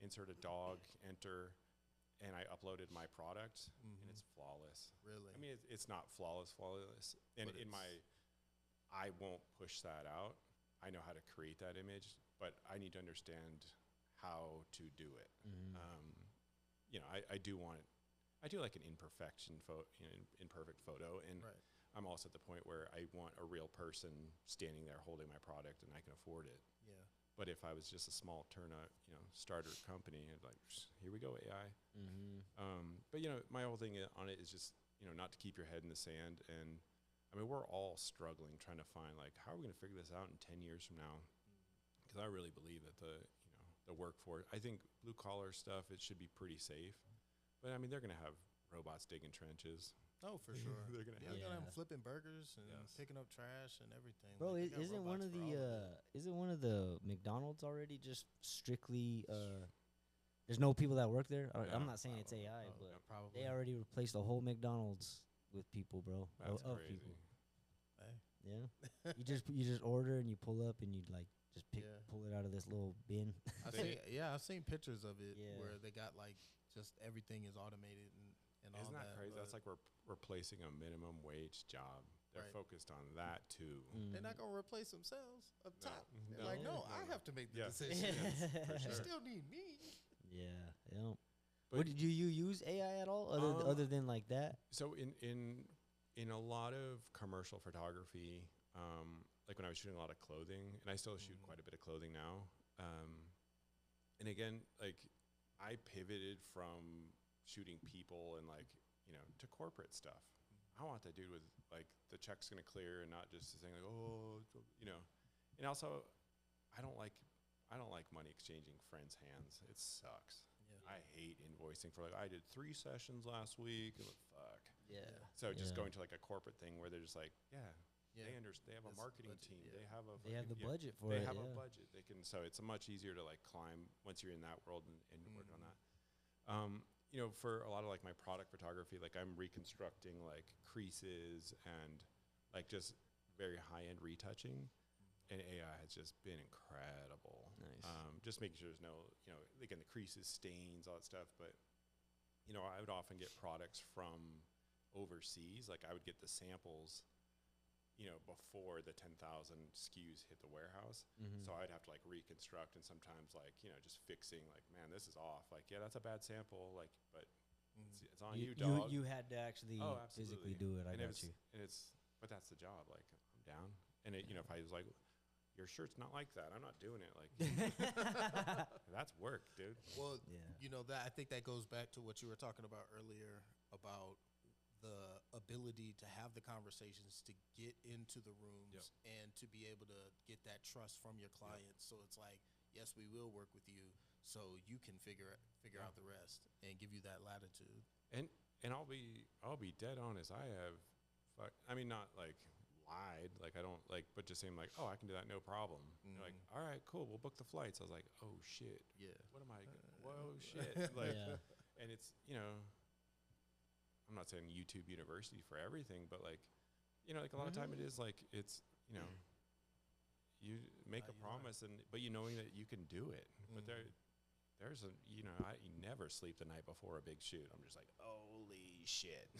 insert a dog, enter, and I uploaded my product, and it's flawless. Really? I mean, it's not flawless. And I won't push that out. I know how to create that image, but I need to understand how to do it. I do like an imperfect photo, and I'm also at the point where I want a real person standing there holding my product, and I can afford it. Yeah. But if I was just a small starter company, I'd like, here we go, AI. But my whole thing on it is just not to keep your head in the sand. And I mean, we're all struggling trying to find like, how are we going to figure this out in 10 years from now? Because I really believe that the workforce, I think blue collar stuff, it should be pretty safe. But I mean, they're going to have robots digging trenches. Oh, for sure. They're gonna They're gonna have flipping burgers and picking up trash and everything. Bro, like, isn't one of the McDonald's already just strictly there's no people that work there? I'm not saying it's AI, but probably they already replaced the whole McDonald's with people, bro. That's of crazy. people. Hey. Yeah. you just order and you pull up and you like just pull it out of this little bin. I've seen pictures of it where they got like just everything is automated and all Isn't that that. crazy? That's like we're replacing a minimum wage job. They're focused on that too. They're not gonna replace themselves up top. They're No. like, no, I have to make the decision. For You sure. still need me. Yeah. But What did you use AI at all other than like that? So in a lot of commercial photography, like when I was shooting a lot of clothing, and I still shoot quite a bit of clothing now. And again, like I pivoted from shooting people and like, to corporate stuff. I want that dude with like the check's gonna clear and not just saying like, and also I don't like money exchanging friends' hands. It sucks. Yeah. I hate invoicing for like, I did 3 sessions last week. Fuck. Yeah. So just going to like a corporate thing where they're just like, they understand. They have a marketing team. They have the budget for it. They have a budget. They can. So it's much easier to like climb once you're in that world and work on that. For a lot of like my product photography, like I'm reconstructing like creases and like just very high end retouching, and AI has just been incredible. Nice. Just making sure there's no, again, the creases, stains, all that stuff. But I would often get products from overseas. Like I would get the samples, before the 10,000 SKUs hit the warehouse. So I'd have to like reconstruct, and sometimes like, just fixing like, man, this is off. Like, yeah, that's a bad sample. Like, but it's on you, dog. You had to actually physically do it. I got you. And it's but that's the job. Like, I'm down. And it, if I was like, your shirt's not like that, I'm not doing it. Like, that's work, dude. Well, that I think that goes back to what you were talking about earlier about the ability to have the conversations, to get into the rooms, and to be able to get that trust from your clients. So it's like, yes, we will work with you, so you can figure out the rest and give you that latitude. And I'll be dead honest. I have, not like lied, like I don't like, but just saying like, oh, I can do that, no problem. They're like, all right, cool, we'll book the flights. I was like, oh shit, what am I? Whoa, shit, like, and it's I'm not saying YouTube University for everything, but like, like a lot of time it is like it's you make a promise but knowing that you can do it, but there's I never sleep the night before a big shoot. I'm just like, holy shit.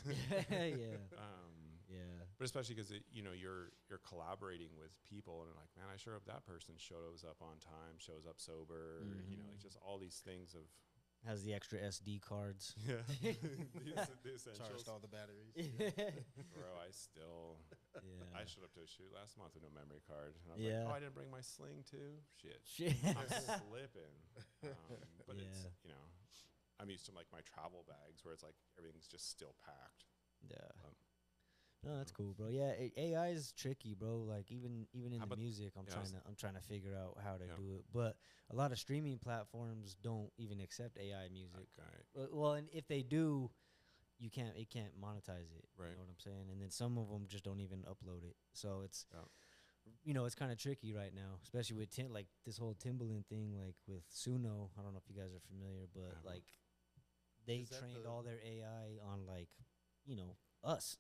But especially because you're collaborating with people, and like, man, I sure hope that person shows up on time, shows up sober. Like just all these things of has the extra SD cards. Yeah, the essentials. Charged all the batteries. Bro, I showed up to a shoot last month with no memory card. And I was like, oh, I didn't bring my sling too. Shit. I'm slipping. But it's I'm used to like my travel bags where it's like everything's just still packed. Yeah. No, that's cool, bro. Yeah, AI is tricky, bro. Like even in the music, I'm trying to figure out how to do it. But a lot of streaming platforms don't even accept AI music. Okay. Well, and if they do, it can't monetize it. Right. You know what I'm saying? And then some of them just don't even upload it. So it's it's kind of tricky right now, especially with like this whole Timbaland thing, like with Suno. I don't know if you guys are familiar, but like they trained all their AI on like us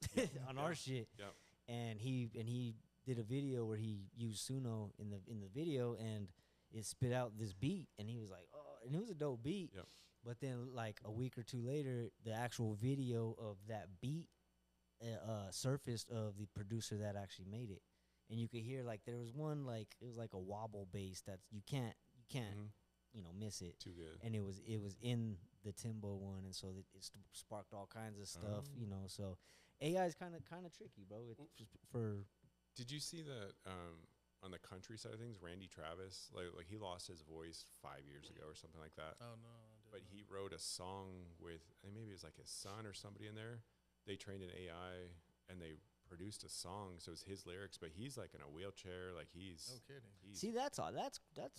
on our shit. Yep. And he did a video where he used Suno in the video, and it spit out this beat, and he was like, oh, and it was a dope beat. Yep. But then like a week or two later, the actual video of that beat surfaced of the producer that actually made it, and you could hear like there was one like it was like a wobble bass that you can't miss it. Too good. And it was in the Timbo one, and so it sparked all kinds of stuff. So AI is kind of tricky, bro. Did you see that on the country side of things, Randy Travis, like he lost his voice 5 years ago or something like that. Oh no! But he wrote a song with, I think maybe it was like his son or somebody in there. They trained an AI and they produced a song, so it's his lyrics, but he's like in a wheelchair, like he's no kidding. See, that's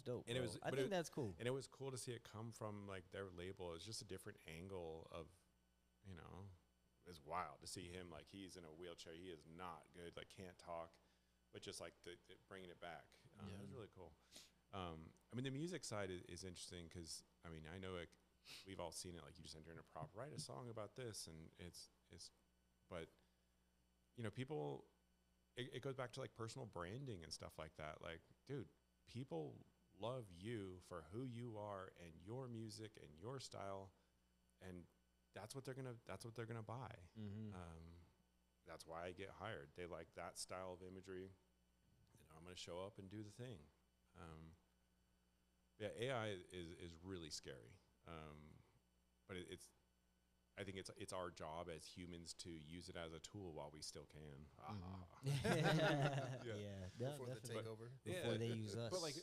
dope. And I think that's cool. And it was cool to see it come from like their label. It's just a different angle of, it's wild to see him like he's in a wheelchair. He is not good, like can't talk, but just like the bringing it back. It was really cool. The music side is interesting because I know like we've all seen it. Like you just enter in a prop, write a song about this, and but people. It goes back to like personal branding and stuff like that. Like, dude, people love you for who you are and your music and your style, and that's what they're gonna buy. That's why I get hired. They like that style of imagery. I'm gonna show up and do the thing. AI is really scary, but I think it's our job as humans to use it as a tool while we still can. Before the takeover. Before they use us. But like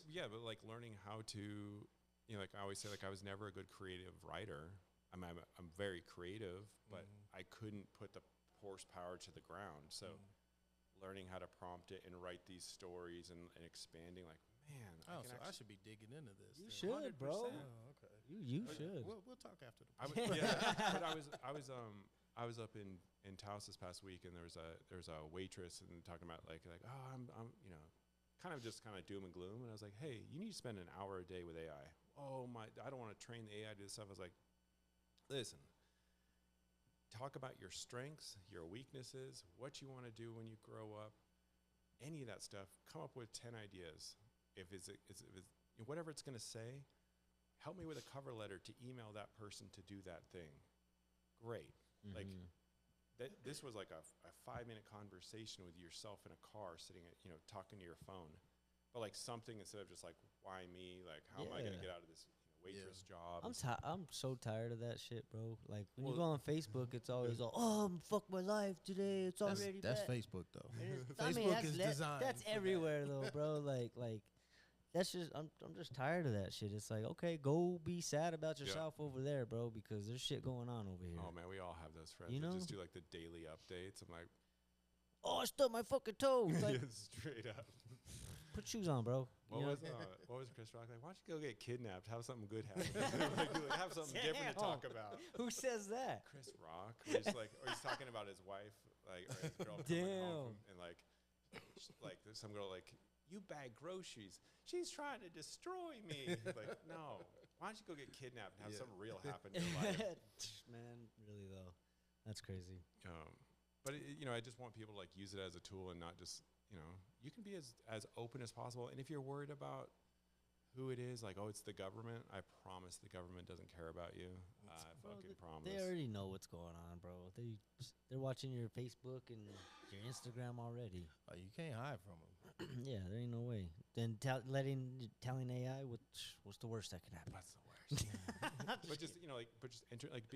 learning how to, like I always say, like I was never a good creative writer. I'm very creative, but I couldn't put the horsepower to the ground. So learning how to prompt it and write these stories and expanding, like, man. I should be digging into this. You should, bro. Oh, okay. You should. We'll talk after the. But I was up in Taos this past week, and there was a waitress and talking about like oh I'm kind of doom and gloom, and I was like, hey, you need to spend an hour a day with AI. Oh my, I don't want to train the AI to do this stuff. I was like, listen. Talk about your strengths, your weaknesses, what you want to do when you grow up, any of that stuff. Come up with 10 ideas. If it's whatever it's going to say, help me with a cover letter to email that person to do that thing. Great. Like this was like a 5-minute conversation with yourself in a car, sitting at talking to your phone, but like something instead of just like why me? Like how am I going to get out of this waitress jobs. I'm so tired of that shit, bro. Like when you go on Facebook, it's always fuck my life today. It's already that's bad. Facebook though. Facebook is designed. That's everywhere though, bro. Like that's just I'm just tired of that shit. It's like, okay, go be sad about yourself over there, bro, because there's shit going on over here. Oh man, we all have those friends. You know? That just do like the daily updates. I'm like, oh, I stubbed my fucking toe. Like, straight up. put shoes on, bro. What was Chris Rock like? Why don't you go get kidnapped? Have something good happen. like, have something different to talk about. Who says that? Chris Rock, or he's talking about his wife, like, or his girl coming home and like some girl like, you bag groceries. She's trying to destroy me. Like, no. Why don't you go get kidnapped and have something real happen in your life? Man, really though, that's crazy. But I just want people to like use it as a tool and not just. You can be as open as possible. And if you're worried about who it is, like, oh, it's the government, I promise the government doesn't care about you. I fucking promise. They already know what's going on, bro. They're watching your Facebook and your Instagram already. Oh, you can't hide from them. Yeah, there ain't no way. Then telling AI what's the worst that could happen. That's the worst. But just being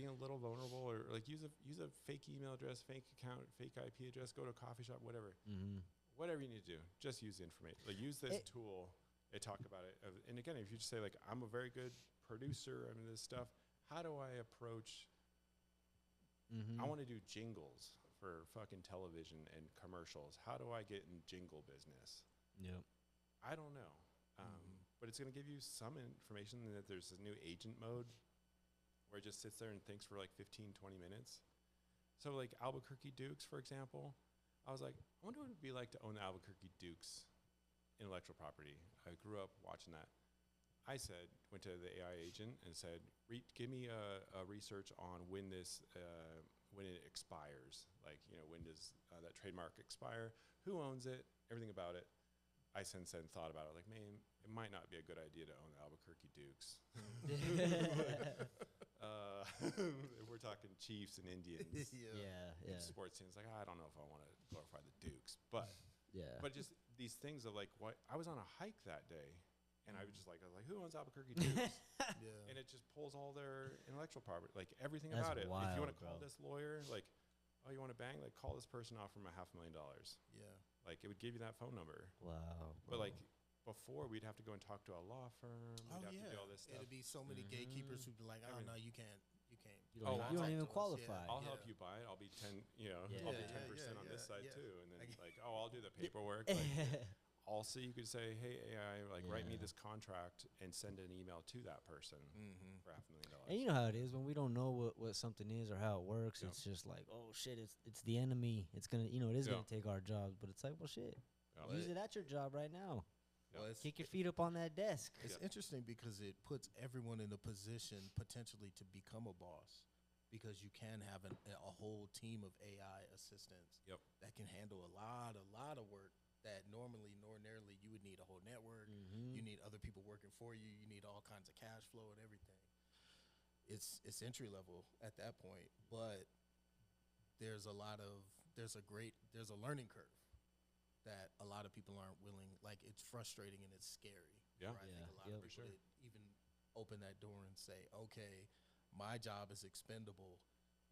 a little vulnerable, or like use a fake email address, fake account, fake IP address, go to a coffee shop, whatever. Mm-hmm. Whatever you need to do, just use the information. Like, use this tool. They talk about it. And again, if you just say, like, I'm a very good producer, I mean, this stuff, how do I approach? I want to do jingles for fucking television and commercials. How do I get in jingle business? Yep. I don't know. But it's going to give you some information that there's a new agent mode where it just sits there and thinks for like 15, 20 minutes. So like Albuquerque Dukes, for example, I was like, I wonder what it would be like to own the Albuquerque Dukes intellectual property. I grew up watching that. I went to the AI agent and said, give me a research on when when it expires. Like, when does that trademark expire? Who owns it? Everything about it. I since then thought about it. Like, man, it might not be a good idea to own the Albuquerque Dukes. If we're talking Chiefs and Indians. Yeah. Sports teams, like, I don't know if I want to glorify the Dukes, but yeah. But just these things of like, what I was on a hike that day, and I was like, who owns Albuquerque Dukes? And it just pulls all their intellectual property, like everything That's about it. wild, if you want to call bro. this lawyer, like, oh, you want to bang, like, call this person off from $500,000. Yeah. Like, it would give you that phone number. Wow. But like before, we'd have to go and talk to a law firm. We'd have to do all this stuff. It'd be so many gatekeepers who'd be like, oh no, you can't. You don't even qualify. I'll help you buy it. I'll be 10. I'll be 10% on this side too. And then like, oh, I'll do the paperwork. Like, also, you could say, hey, AI, like, write me this contract and send an email to that person for $500,000. And you know how it is when we don't know what something is or how it works. Yep. It's just like, oh shit, it's the enemy. It's gonna, it is gonna take our jobs. But it's like, well, shit, use it at your job right now. Well, kick your feet up on that desk. It's interesting because it puts everyone in a position potentially to become a boss, because you can have a whole team of AI assistants that can handle a lot of work that ordinarily you would need a whole network. You need other people working for you. You need all kinds of cash flow and everything. It's entry level at that point, but there's a learning curve that a lot of people aren't willing. Like, it's frustrating and it's scary. Yeah. I think a lot of people even open that door and say, okay, my job is expendable.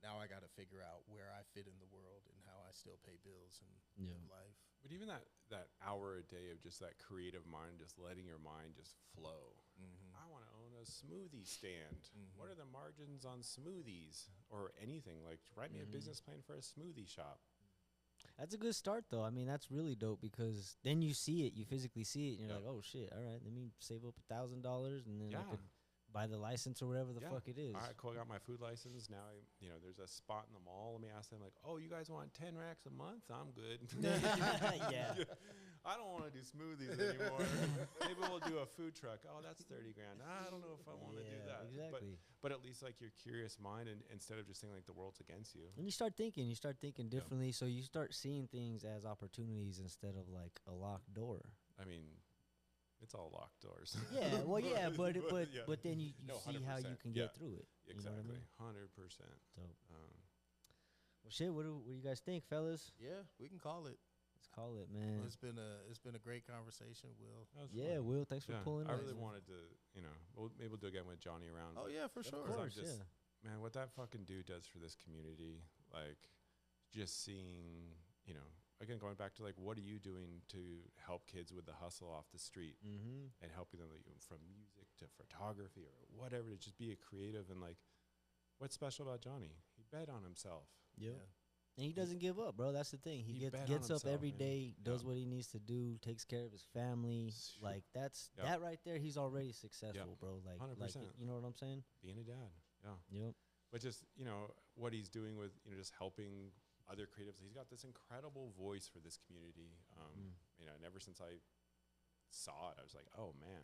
Now I got to figure out where I fit in the world and how I still pay bills and live life. But even that hour a day of just that creative mind, just letting your mind just flow. I want to own a smoothie stand. What are the margins on smoothies or anything? Like, write me a business plan for a smoothie shop. That's a good start, though. I mean, that's really dope, because then you see it, you physically see it, and you're like, oh shit, all right, let me save up $1,000, and then I could buy the license or whatever the fuck it is. All right, cool. I got my food license. Now, there's a spot in the mall. Let me ask them, like, oh, you guys want 10 racks a month? I'm good. Yeah. I don't want to do smoothies anymore. Maybe we'll do a food truck. Oh, that's $30,000. I don't know if I want to do that. Exactly. But at least, like, your curious mind, and instead of just saying, like, the world's against you. And you start thinking differently, so you start seeing things as opportunities instead of, like, a locked door. I mean, it's all locked doors. Yeah, well, yeah, but then you see how you can get through it. Exactly, You know what I mean? 100%. Dope. Well, shit, what do you guys think, fellas? Yeah, we can call it. Let's call it, man. Well, it's been a great conversation, Will. Yeah, fun. Will, thanks for pulling I up. really wanted to, maybe we'll do it again with Johnny around. Oh yeah, for sure. Of course, just, yeah. Man, what that fucking dude does for this community, like, just seeing, again, going back to, like, what are you doing to help kids with the hustle off the street and helping them, like, from music to photography or whatever, to just be a creative. And, like, what's special about Johnny? He bet on himself. Yep. Yeah. And he doesn't give up, bro. That's the thing. He gets up every day, does what he needs to do, takes care of his family. Like, that right there, he's already successful, bro. Like, 100%. You know what I'm saying? Being a dad. Yeah. Yep. But just, what he's doing with, just helping other creatives. He's got this incredible voice for this community. And ever since I saw it, I was like, oh, man.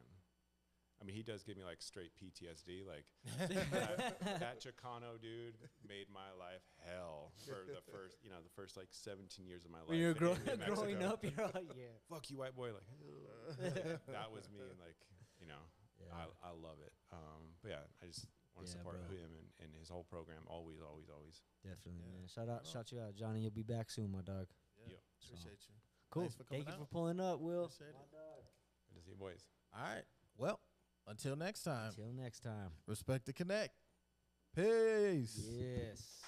I mean, he does give me, like, straight PTSD. Like, that Chicano dude made my life hell for the first, like, 17 years of my life. When you're growing up, you're all, fuck you, white boy. Like, that was me. And, like, I love it. But, yeah, I just want to support him and his whole program. Always, always, always. Definitely, man. Shout you out, Johnny. You'll be back soon, my dog. Yeah, appreciate you. Cool. Thank you for pulling up, Will. Appreciate it. Good to see you, boys. All right. Well, until next time. Until next time. Respect the connect. Peace. Yes.